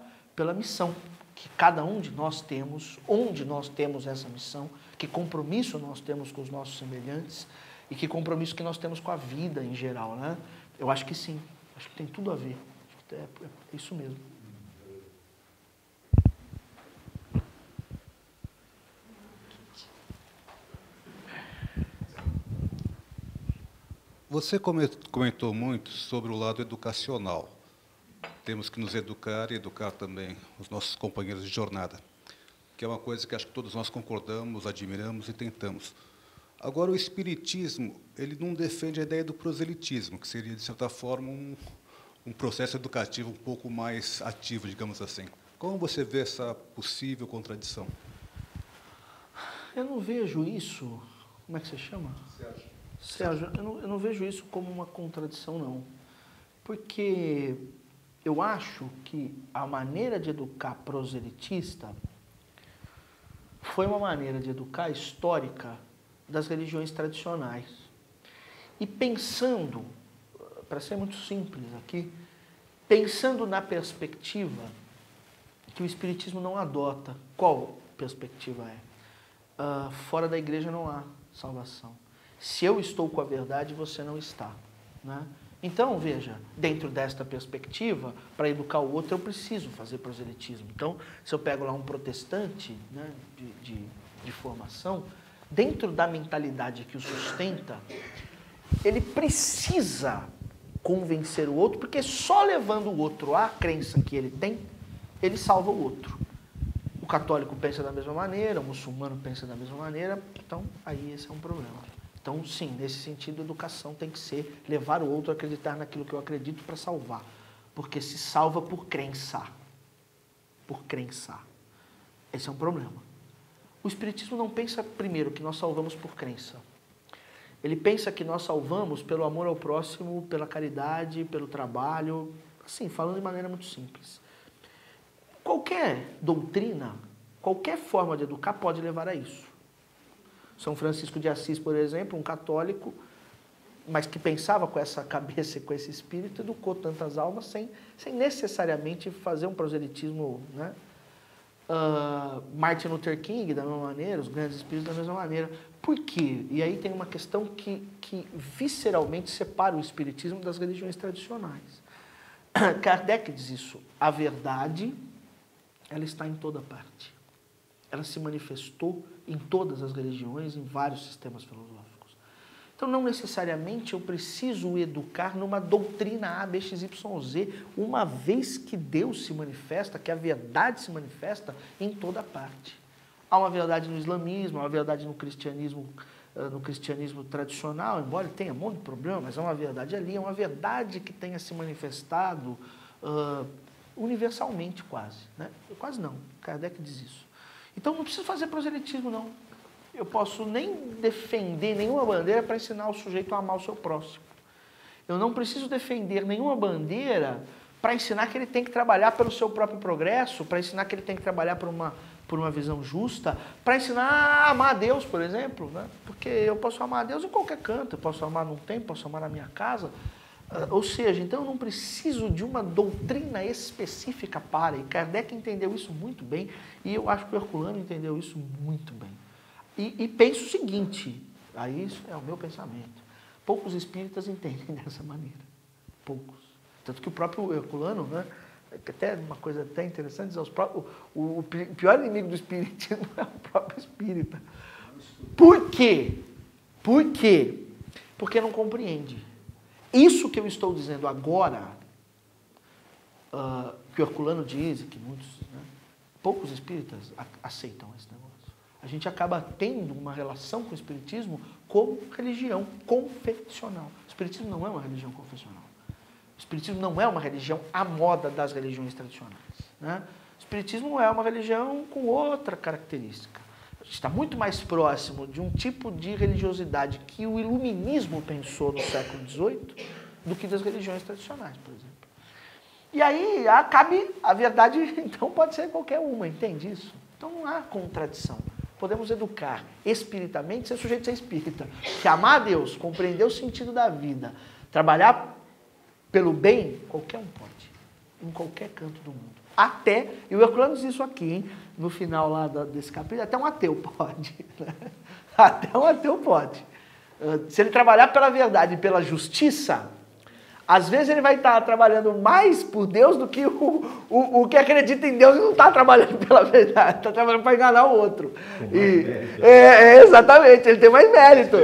missão que cada um de nós temos, onde nós temos essa missão, que compromisso nós temos com os nossos semelhantes e que compromisso que nós temos com a vida em geral, né? Eu acho que sim, acho que tem tudo a ver, acho que é isso mesmo. Você comentou muito sobre o lado educacional. Temos que nos educar e educar também os nossos companheiros de jornada, que é uma coisa que acho que todos nós concordamos, admiramos e tentamos. Agora, o espiritismo, ele não defende a ideia do proselitismo, que seria, de certa forma, um processo educativo um pouco mais ativo, digamos assim. Como você vê essa possível contradição? Eu não vejo isso... Como é que você chama? Sérgio, eu não vejo isso como uma contradição, não. Porque eu acho que a maneira de educar proselitista foi uma maneira de educar histórica das religiões tradicionais. E pensando, para ser muito simples aqui, pensando na perspectiva que o Espiritismo não adota. Qual perspectiva é? Fora da igreja não há salvação. Se eu estou com a verdade, você não está. Né? Então, veja, dentro desta perspectiva, para educar o outro, eu preciso fazer proselitismo. Então, se eu pego lá um protestante, né, de formação, dentro da mentalidade que o sustenta, ele precisa convencer o outro, porque só levando o outro à crença que ele tem, ele salva o outro. O católico pensa da mesma maneira, o muçulmano pensa da mesma maneira, então aí esse é um problema. Então, sim, nesse sentido, a educação tem que ser levar o outro a acreditar naquilo que eu acredito para salvar. Porque se salva por crença. Por crença. Esse é um problema. O Espiritismo não pensa, primeiro, que nós salvamos por crença. Ele pensa que nós salvamos pelo amor ao próximo, pela caridade, pelo trabalho, assim, falando de maneira muito simples. Qualquer doutrina, qualquer forma de educar pode levar a isso. São Francisco de Assis, por exemplo, um católico, mas que pensava com essa cabeça e com esse espírito, educou tantas almas sem necessariamente fazer um proselitismo, né? Martin Luther King, da mesma maneira, os grandes espíritos da mesma maneira. Por quê? E aí tem uma questão que visceralmente separa o espiritismo das religiões tradicionais. Kardec diz isso, a verdade, ela está em toda parte. Ela se manifestou em todas as religiões, em vários sistemas filosóficos. Então, não necessariamente eu preciso educar numa doutrina A, B, X, Y, Z, uma vez que Deus se manifesta, que a verdade se manifesta em toda parte. Há uma verdade no islamismo, há uma verdade no cristianismo tradicional, embora tenha um monte de problema, mas há uma verdade ali, é uma verdade que tenha se manifestado universalmente quase. Né? Quase não, Kardec diz isso. Então, não preciso fazer proselitismo, não. Eu posso nem defender nenhuma bandeira para ensinar o sujeito a amar o seu próximo. Eu não preciso defender nenhuma bandeira para ensinar que ele tem que trabalhar pelo seu próprio progresso, para ensinar que ele tem que trabalhar por uma visão justa, para ensinar a amar a Deus, por exemplo. Né? Porque eu posso amar a Deus em qualquer canto, eu posso amar num templo, posso amar na minha casa. Ou seja, então eu não preciso de uma doutrina específica para, e Kardec entendeu isso muito bem, e eu acho que o Herculano entendeu isso muito bem. E penso o seguinte, aí isso é o meu pensamento, poucos espíritas entendem dessa maneira, poucos. Tanto que o próprio Herculano, né, até uma coisa até interessante, o pior inimigo do espiritismo é o próprio espírita. Por quê? Por quê? Porque não compreende. Isso que eu estou dizendo agora, que o Herculano diz, que muitos, né, poucos espíritas aceitam esse negócio. A gente acaba tendo uma relação com o espiritismo como religião confessional. O espiritismo não é uma religião confessional. O espiritismo não é uma religião à moda das religiões tradicionais. Né? O espiritismo é uma religião com outra característica. Está muito mais próximo de um tipo de religiosidade que o iluminismo pensou no século XVIII do que das religiões tradicionais, por exemplo. E aí cabe a verdade, então pode ser qualquer uma, entende isso? Então não há contradição. Podemos educar espiritamente, ser sujeito a ser espírita. Que amar a Deus, compreender o sentido da vida, trabalhar pelo bem, qualquer um pode. Em qualquer canto do mundo. Até, e o Herculano diz isso aqui, hein, no final lá desse capítulo, até um ateu pode. Né? Até um ateu pode. Se ele trabalhar pela verdade e pela justiça, às vezes ele vai estar trabalhando mais por Deus do que o que acredita em Deus e não está trabalhando pela verdade, está trabalhando para enganar o outro. Exatamente, ele tem mais mérito.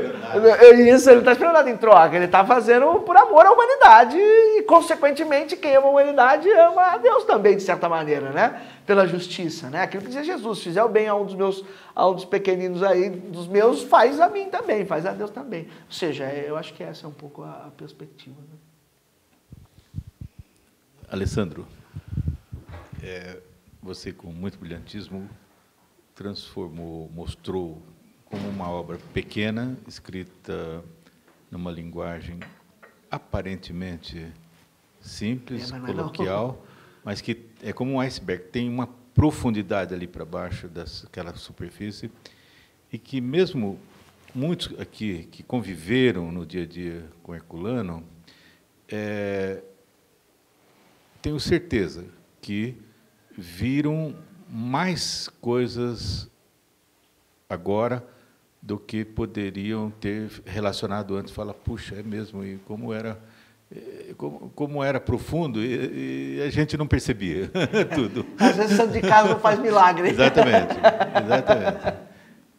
Isso, ele não está esperando nada em troca, ele está fazendo por amor à humanidade e, consequentemente, quem ama a humanidade ama a Deus também, de certa maneira, né? Pela justiça, né? Aquilo que dizia Jesus, se fizer o bem a um dos pequeninos aí, dos meus, faz a mim também, faz a Deus também. Ou seja, eu acho que essa é um pouco a perspectiva, né? Alessandro, você com muito brilhantismo mostrou como uma obra pequena, escrita numa linguagem aparentemente simples, coloquial, mas que é como um iceberg, tem uma profundidade ali para baixo daquela superfície, e que mesmo muitos aqui que conviveram no dia a dia com Herculano, tenho certeza que viram mais coisas agora do que poderiam ter relacionado antes. Fala, puxa, é mesmo, e como era profundo, e a gente não percebia tudo. Às vezes santo de casa não faz milagre. Exatamente, exatamente.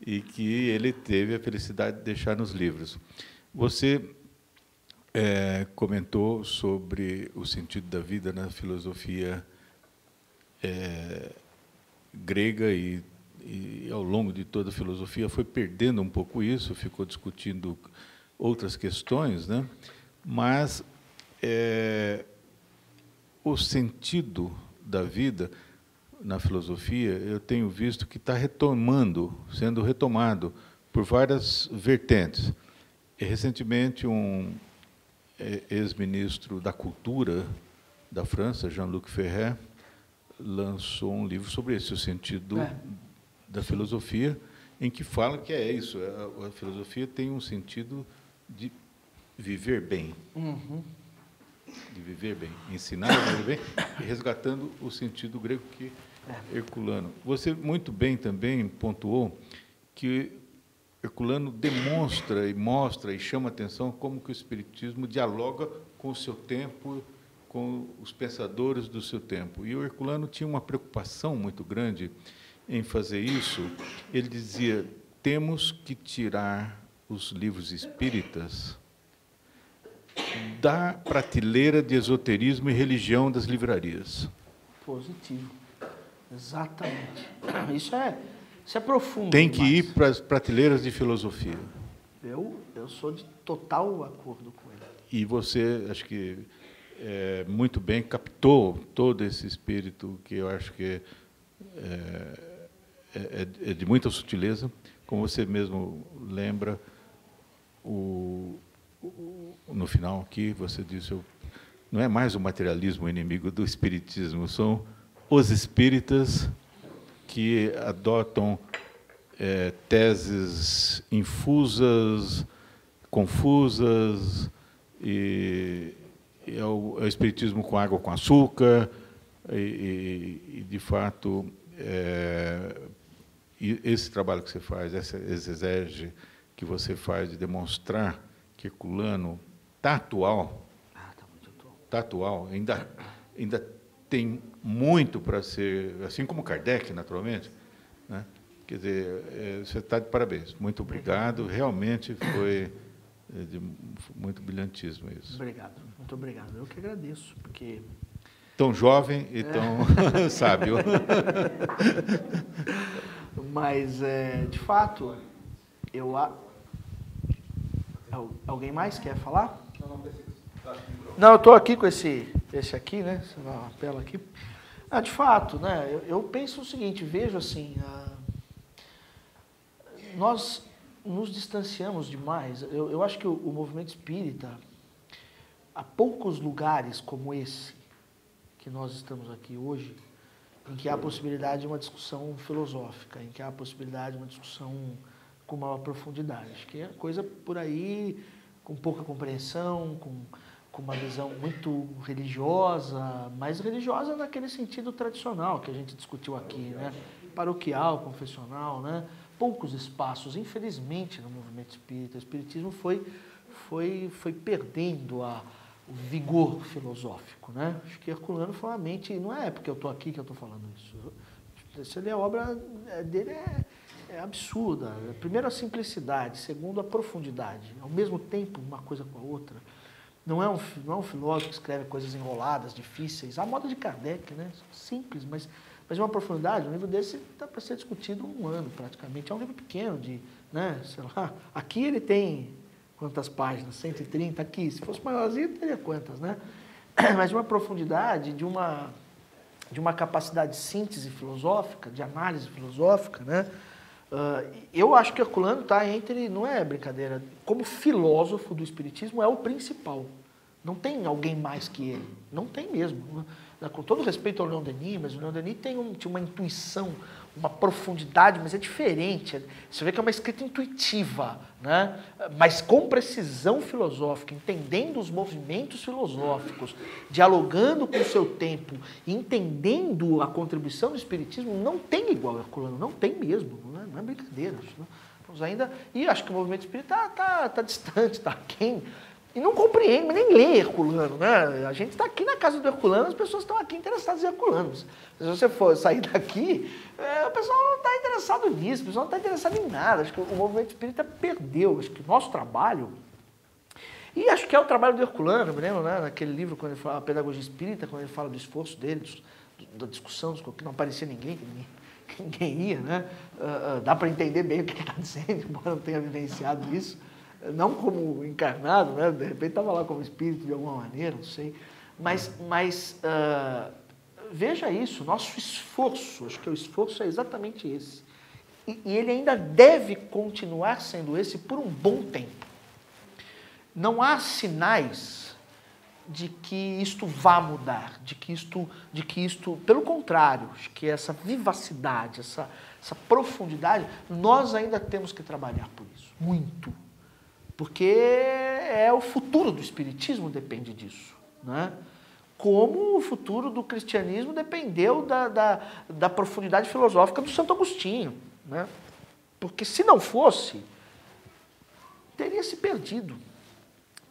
E que ele teve a felicidade de deixar nos livros. Você comentou sobre o sentido da vida na filosofia grega e ao longo de toda a filosofia foi perdendo um pouco isso, ficou discutindo outras questões, né? Mas o sentido da vida, na filosofia, eu tenho visto que está sendo retomado por várias vertentes. E, recentemente, um ex-ministro da Cultura da França, Jean-Luc Ferret, lançou um livro sobre esse, o sentido da filosofia, em que fala que é isso, a filosofia tem um sentido de viver bem. De viver bem, ensinar a viver bem, e resgatando o sentido grego que é herculano. Você muito bem também pontuou que Herculano demonstra e mostra e chama atenção como que o Espiritismo dialoga com o seu tempo, com os pensadores do seu tempo. E o Herculano tinha uma preocupação muito grande em fazer isso. Ele dizia, temos que tirar os livros espíritas da prateleira de esoterismo e religião das livrarias. Positivo. Exatamente. Isso é profundo. Tem que ir para as prateleiras de filosofia. Eu sou de total acordo com ele. E você, acho que muito bem captou todo esse espírito que eu acho que é de muita sutileza. Como você mesmo lembra, no final aqui, você disse, não é mais o materialismo o inimigo do espiritismo, são os espíritas que adotam teses infusas, confusas, e é o espiritismo com água com açúcar, e de fato, esse trabalho que você faz, essa exegese que você faz de demonstrar que Herculano está atual, está atual, ainda tem muito para ser, assim como Kardec, naturalmente, né? Quer dizer, você está de parabéns. Muito obrigado. Realmente foi de muito brilhantismo isso. Obrigado, muito obrigado. Eu que agradeço, porque... Tão jovem e tão sábio. Mas, de fato, alguém mais quer falar? Não, eu estou aqui com esse aqui, né? Essa lapela aqui. De fato, né? Eu penso o seguinte, vejo assim, nós nos distanciamos demais. Eu acho que o movimento espírita, há poucos lugares como esse, que nós estamos aqui hoje, em que há a possibilidade de uma discussão filosófica, em que há a possibilidade de uma discussão com maior profundidade. Acho que é coisa por aí, com pouca compreensão, com uma visão muito religiosa, mas religiosa naquele sentido tradicional que a gente discutiu aqui, né? Paroquial, confessional, né? Poucos espaços, infelizmente, no movimento espírita. O espiritismo foi perdendo o vigor filosófico, né? Acho que Herculano foi uma mente, não é porque eu estou aqui que eu estou falando isso. Se ele a obra dele é absurda. Primeiro a simplicidade, segundo a profundidade. Ao mesmo tempo, uma coisa com a outra. Não é um filósofo que escreve coisas enroladas, difíceis. A moda de Kardec, né? Simples, mas de uma profundidade. Um livro desse está para ser discutido um ano, praticamente. É um livro pequeno, né? Sei lá. Aqui ele tem quantas páginas? 130. Aqui, se fosse maiorzinho, teria quantas, né? Mas de uma profundidade, de uma capacidade de síntese filosófica, de análise filosófica, né? Eu acho que Herculano está entre, não é brincadeira, como filósofo do espiritismo é o principal. Não tem alguém mais que ele. Não tem mesmo. Com todo respeito ao Leon Denis, mas o Leon Denis tinha uma intuição, uma profundidade, mas é diferente. Você vê que é uma escrita intuitiva, né? Mas com precisão filosófica, entendendo os movimentos filosóficos, dialogando com o seu tempo, entendendo a contribuição do espiritismo, não tem igual Herculano, não tem mesmo, não é brincadeira. E acho que o movimento espírita está distante, está aquém. E não compreende, mas nem lê Herculano, né? A gente está aqui na casa do Herculano, as pessoas estão aqui interessadas em Herculano. Se você for sair daqui, o pessoal não está interessado nisso, o pessoal não está interessado em nada. Acho que o movimento espírita perdeu, acho que o nosso trabalho, e acho que é o trabalho do Herculano, eu me lembro, né? Naquele livro, quando ele fala a Pedagogia Espírita, quando ele fala do esforço dele, da discussão, que não aparecia ninguém, que ninguém ia, né? Dá para entender bem o que ele está dizendo, embora não tenha vivenciado isso. Não como encarnado, né? De repente estava lá como espírito de alguma maneira, não sei. Mas veja isso, nosso esforço, acho que o esforço é exatamente esse. E ele ainda deve continuar sendo esse por um bom tempo. Não há sinais de que isto vá mudar, de que isto, pelo contrário, acho que essa vivacidade, essa profundidade, nós ainda temos que trabalhar por isso, muito. Porque o futuro do Espiritismo depende disso, né? Como o futuro do cristianismo dependeu da profundidade filosófica do Santo Agostinho, né? Porque se não fosse, teria se perdido.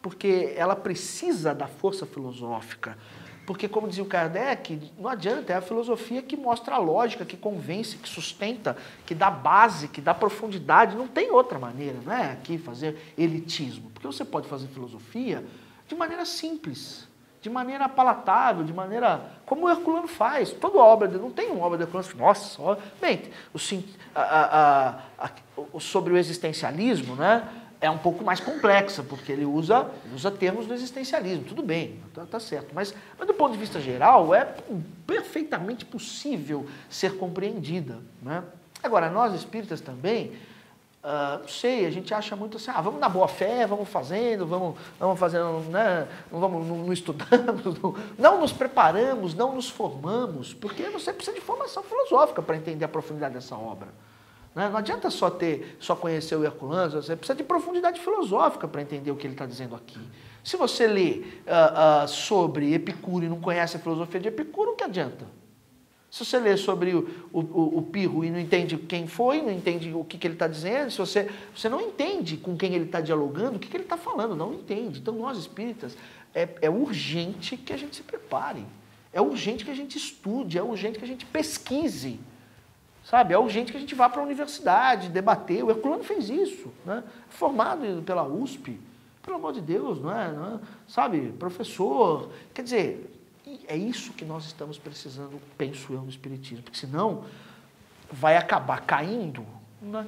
Porque ela precisa da força filosófica. Porque, como dizia o Kardec, não adianta, é a filosofia que mostra a lógica, que convence, que sustenta, que dá base, que dá profundidade. Não tem outra maneira, não é aqui fazer elitismo. Porque você pode fazer filosofia de maneira simples, de maneira palatável, de maneira como o Herculano faz. Toda obra dele, não tem uma obra de Herculano, nossa, bem, sobre o existencialismo, né? É um pouco mais complexa, porque ele usa termos do existencialismo. Tudo bem, tá certo. Mas do ponto de vista geral, é perfeitamente possível ser compreendida, né? Agora, nós espíritas também, não sei, a gente acha muito assim, vamos na boa fé, vamos fazendo, né? Não estudamos, não nos preparamos, não nos formamos, porque você precisa de formação filosófica para entender a profundidade dessa obra. Não adianta só conhecer o Herculano, você precisa de profundidade filosófica para entender o que ele está dizendo aqui. Se você lê sobre Epicuro e não conhece a filosofia de Epicuro, o que adianta? Se você lê sobre o Pirro e não entende quem foi, não entende o que ele está dizendo, se você não entende com quem ele está dialogando, o que ele está falando, não entende. Então, nós espíritas, é urgente que a gente se prepare, é urgente que a gente estude, é urgente que a gente pesquise. Sabe, é urgente que a gente vá para a universidade, debater. O Herculano fez isso, né? Formado pela USP, pelo amor de Deus, não é? Sabe, professor. Quer dizer, é isso que nós estamos precisando, penso eu, no Espiritismo, porque senão vai acabar caindo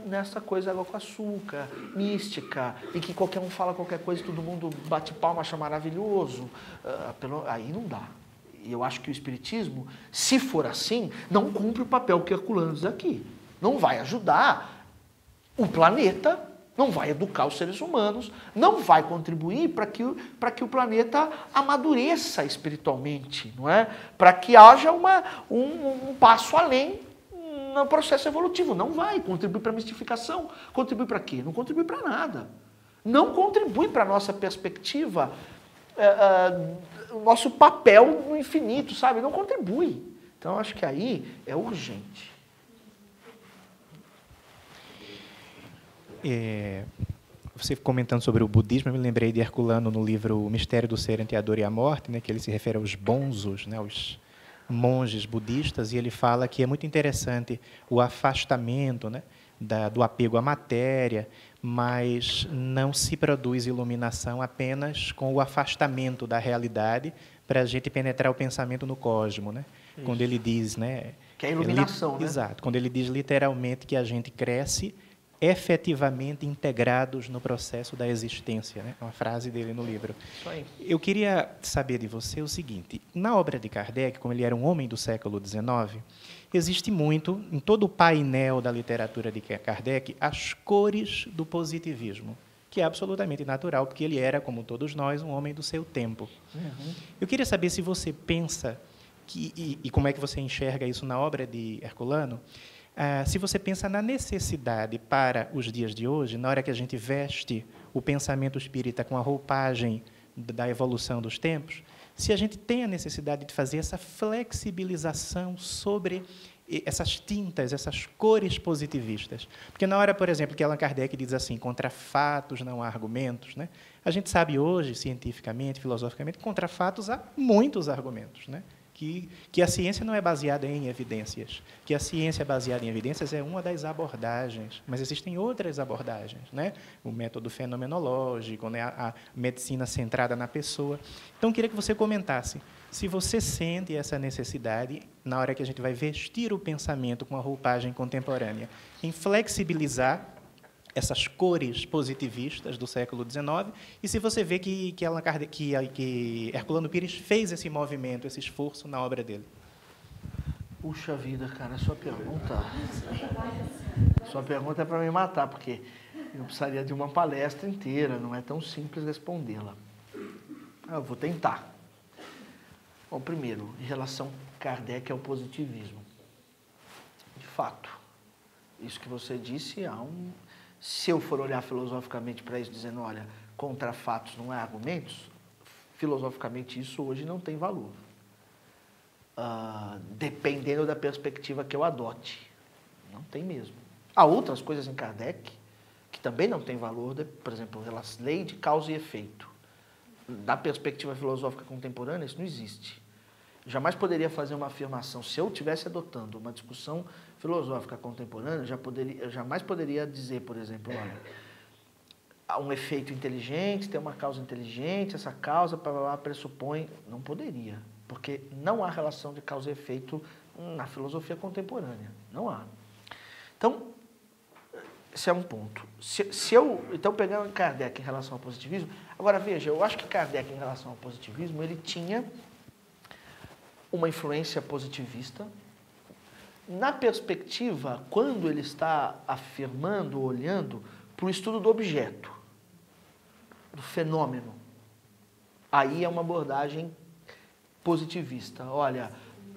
nessa coisa água com açúcar, mística, e que qualquer um fala qualquer coisa, todo mundo bate palma, acha maravilhoso. Aí não dá. E eu acho que o Espiritismo, se for assim, não cumpre o papel que Herculano diz aqui. Não vai ajudar o planeta, não vai educar os seres humanos, não vai contribuir para que o planeta amadureça espiritualmente, não é? Para que haja um passo além no processo evolutivo. Não vai contribuir para a mistificação. Contribui para quê? Não contribui para nada. Não contribui para a nossa perspectiva, o nosso papel no infinito, sabe? Não contribui. Então, acho que aí é urgente. Você comentando sobre o budismo, eu me lembrei de Herculano no livro O Mistério do Ser entre a Dor e a Morte, né, que ele se refere aos bonzos, né, os monges budistas, e ele fala que é muito interessante o afastamento, né, do apego à matéria, mas não se produz iluminação apenas com o afastamento da realidade para a gente penetrar o pensamento no cosmo, né? Quando ele diz, né? Que é a iluminação, né? Exato. Quando ele diz literalmente que a gente cresce efetivamente integrados no processo da existência, né? Uma frase dele no livro. Isso aí. Eu queria saber de você o seguinte: na obra de Kardec, como ele era um homem do século XIX, existe muito, em todo o painel da literatura de Kardec, as cores do positivismo, que é absolutamente natural, porque ele era, como todos nós, um homem do seu tempo. Uhum. Eu queria saber se você pensa, e como é que você enxerga isso na obra de Herculano, se você pensa na necessidade para os dias de hoje, na hora que a gente veste o pensamento espírita com a roupagem da evolução dos tempos, se a gente tem a necessidade de fazer essa flexibilização sobre essas tintas, essas cores positivistas. Porque na hora, por exemplo, que Allan Kardec diz assim, contra fatos não há argumentos, né? A gente sabe hoje, cientificamente, filosoficamente, contra fatos há muitos argumentos, né? Que a ciência não é baseada em evidências, que a ciência baseada em evidências é uma das abordagens, mas existem outras abordagens, né? O método fenomenológico, né? A medicina centrada na pessoa. Então, eu queria que você comentasse se você sente essa necessidade, na hora que a gente vai vestir o pensamento com a roupagem contemporânea, em flexibilizar essas cores positivistas do século XIX, e se você vê que Herculano Pires fez esse movimento, esse esforço na obra dele. Puxa vida, cara, sua pergunta é para me matar, porque eu precisaria de uma palestra inteira, não é tão simples respondê-la. Eu vou tentar. Bom, primeiro, em relação a Kardec ao positivismo. De fato, isso que você disse, se eu for olhar filosoficamente para isso, dizendo, olha, contra fatos não há argumentos, filosoficamente isso hoje não tem valor. Dependendo da perspectiva que eu adote. Não tem mesmo. Há outras coisas em Kardec que também não tem valor, por exemplo, a lei de causa e efeito. Da perspectiva filosófica contemporânea, isso não existe. Jamais poderia fazer uma afirmação, se eu estivesse adotando uma discussão filosófica contemporânea, eu jamais poderia dizer, por exemplo, olha, há um efeito inteligente, tem uma causa inteligente, essa causa pressupõe... Não poderia, porque não há relação de causa e efeito na filosofia contemporânea. Não há. Então, esse é um ponto. Então, pegando Kardec em relação ao positivismo... Agora, veja, eu acho que Kardec, em relação ao positivismo, ele tinha uma influência positivista na perspectiva, quando ele está afirmando, olhando para o estudo do objeto, do fenômeno. Aí é uma abordagem positivista. Olha,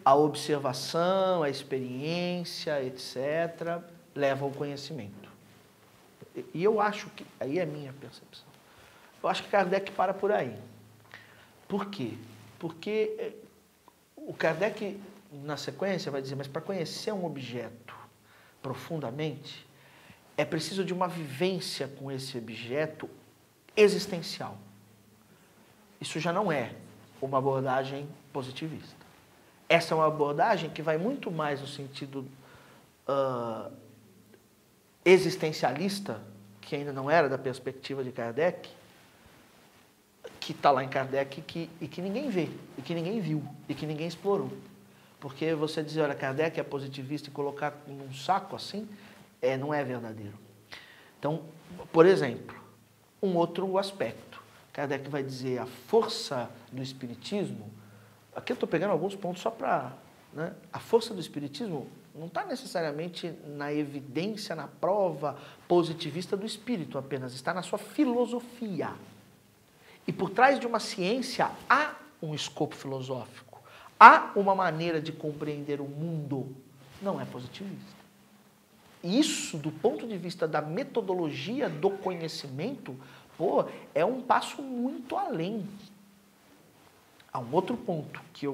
a observação, a experiência, etc., leva ao conhecimento. E eu acho que, aí é a minha percepção, eu acho que Kardec para por aí. Por quê? Porque o Kardec, na sequência, vai dizer, mas para conhecer um objeto profundamente, é preciso de uma vivência com esse objeto existencial. Isso já não é uma abordagem positivista. Essa é uma abordagem que vai muito mais no sentido existencialista, que ainda não era da perspectiva de Kardec, que está lá em Kardec e que ninguém vê, e que ninguém viu, e que ninguém explorou. Porque você dizer, olha, Kardec é positivista e colocar num saco assim, não é verdadeiro. Então, por exemplo, um outro aspecto. Kardec vai dizer a força do espiritismo, aqui eu estou pegando alguns pontos só para... Né, a força do espiritismo não está necessariamente na evidência, na prova positivista do espírito apenas, está na sua filosofia. E por trás de uma ciência há um escopo filosófico, há uma maneira de compreender o mundo, não é positivista. Isso, do ponto de vista da metodologia do conhecimento, é um passo muito além. Há um outro ponto que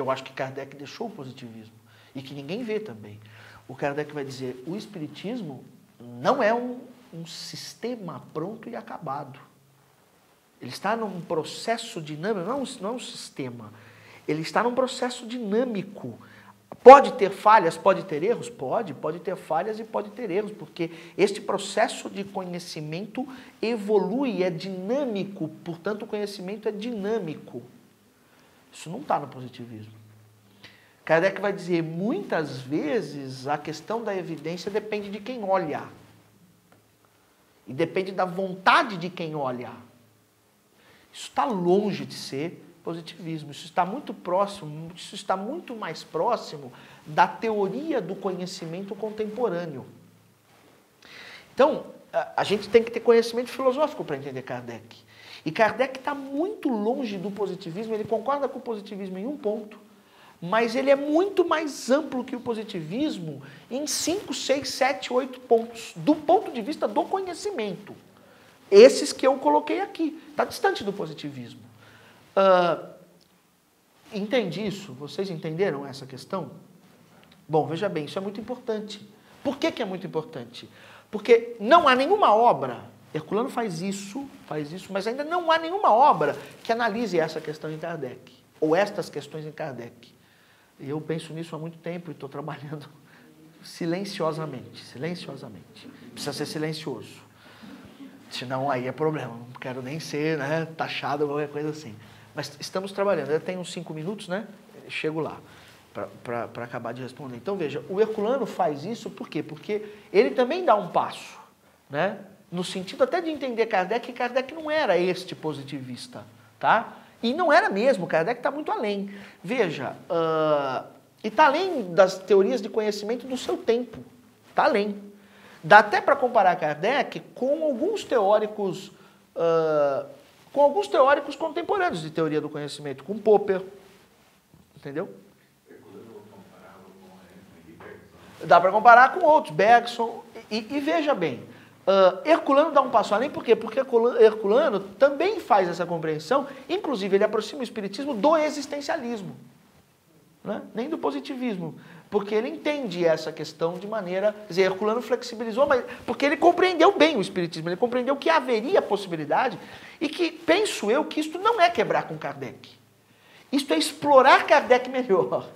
eu acho que Kardec deixou o positivismo e que ninguém vê também. O Kardec vai dizer, o espiritismo não é um sistema pronto e acabado. Ele está num processo dinâmico, não é um sistema. Ele está num processo dinâmico. Pode ter falhas, pode ter erros? Pode ter falhas e pode ter erros, porque este processo de conhecimento evolui, é dinâmico, portanto o conhecimento é dinâmico. Isso não está no positivismo. Kardec vai dizer, muitas vezes a questão da evidência depende de quem olha. E depende da vontade de quem olha. Isso está longe de ser positivismo. Isso está muito próximo, isso está muito mais próximo da teoria do conhecimento contemporâneo. Então, a gente tem que ter conhecimento filosófico para entender Kardec. E Kardec está muito longe do positivismo, ele concorda com o positivismo em um ponto, mas ele é muito mais amplo que o positivismo em 5, 6, 7, 8 pontos, do ponto de vista do conhecimento. Esses que eu coloquei aqui, está distante do positivismo. Entende isso? Vocês entenderam essa questão? Bom, veja bem, isso é muito importante. Por que é muito importante? Porque não há nenhuma obra, Herculano faz isso, mas ainda não há nenhuma obra que analise essa questão em Kardec, ou estas questões em Kardec. Eu penso nisso há muito tempo e estou trabalhando silenciosamente. Precisa ser silencioso. Senão aí é problema, não quero nem ser taxado ou qualquer coisa assim. Mas estamos trabalhando, eu tenho uns 5 minutos, chego lá, para acabar de responder. Então veja, o Herculano faz isso por quê? Porque ele também dá um passo, no sentido até de entender Kardec, que Kardec não era este positivista, tá? E não era mesmo, Kardec está muito além. Veja, E está além das teorias de conhecimento do seu tempo. Está além. Dá até para comparar Kardec com alguns teóricos contemporâneos de teoria do conhecimento, com Popper. Entendeu? Dá para comparar com outros, Bergson. E veja bem, Herculano dá um passo além, por quê? Porque Herculano também faz essa compreensão, inclusive ele aproxima o espiritismo do existencialismo, né? Nem do positivismo, porque ele entende essa questão de maneira... Quer dizer, Herculano flexibilizou, mas porque ele compreendeu bem o espiritismo, ele compreendeu que haveria possibilidade e que, penso eu, que isto não é quebrar com Kardec. Isto é explorar Kardec melhor.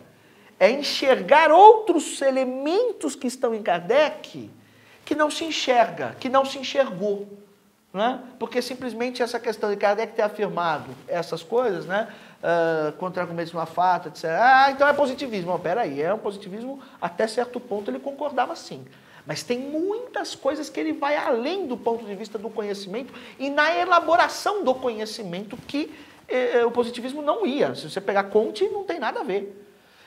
É enxergar outros elementos que estão em Kardec que não se enxerga, que não se enxergou. Né? Porque simplesmente essa questão de Kardec ter afirmado essas coisas, né? Contra argumentos de uma fata, etc. Então é positivismo. Não, peraí, é um positivismo até certo ponto, ele concordava sim. Mas tem muitas coisas que ele vai além do ponto de vista do conhecimento e na elaboração do conhecimento que o positivismo não ia. Se você pegar Comte, não tem nada a ver.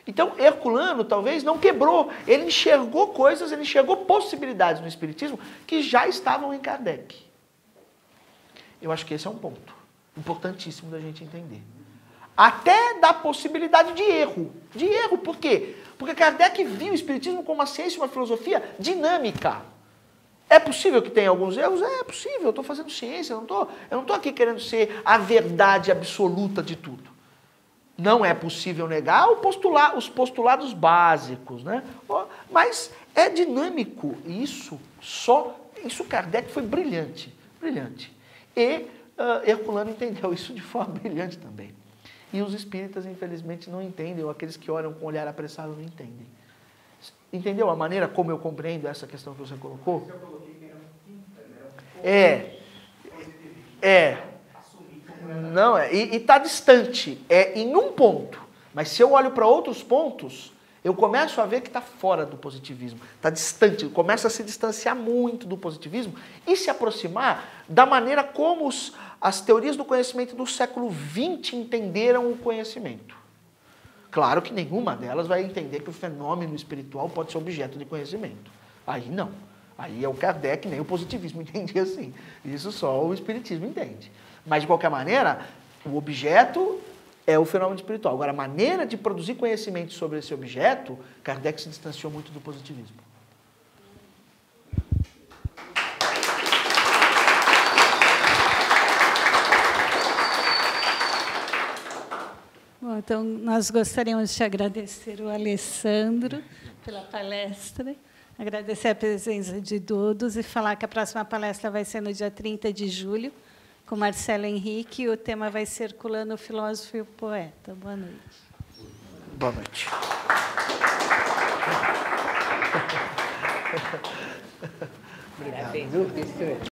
Então, Herculano talvez não quebrou, ele enxergou coisas, ele enxergou possibilidades no espiritismo que já estavam em Kardec. Eu acho que esse é um ponto importantíssimo da gente entender. Até da possibilidade de erro. De erro, por quê? Porque Kardec viu o espiritismo como uma ciência, uma filosofia dinâmica. É possível que tenha alguns erros? É possível, eu estou fazendo ciência, eu não estou aqui querendo ser a verdade absoluta de tudo. Não é possível negar os postulados básicos, né? Mas é dinâmico. E isso Kardec foi brilhante, brilhante. E Herculano entendeu isso de forma brilhante também. E os espíritas, infelizmente, não entendem, ou aqueles que olham com um olhar apressado não entendem. Entendeu a maneira como eu compreendo essa questão que você colocou? Eu coloquei que era Não, e está distante. É em um ponto. Mas se eu olho para outros pontos, eu começo a ver que está fora do positivismo. Está distante, começa a se distanciar muito do positivismo e se aproximar da maneira como as teorias do conhecimento do século XX entenderam o conhecimento. Claro que nenhuma delas vai entender que o fenômeno espiritual pode ser objeto de conhecimento. Aí não. Aí é o Kardec, nem o positivismo entendia assim. Isso só o espiritismo entende. Mas, de qualquer maneira, o objeto é o fenômeno espiritual. Agora, a maneira de produzir conhecimento sobre esse objeto, Kardec se distanciou muito do positivismo. Bom, então, nós gostaríamos de agradecer o Alessandro pela palestra, agradecer a presença de todos e falar que a próxima palestra vai ser no dia 30 de julho, com Marcelo Henrique, e o tema vai ser Herculano, o filósofo e o poeta. Boa noite. Boa noite. Obrigado.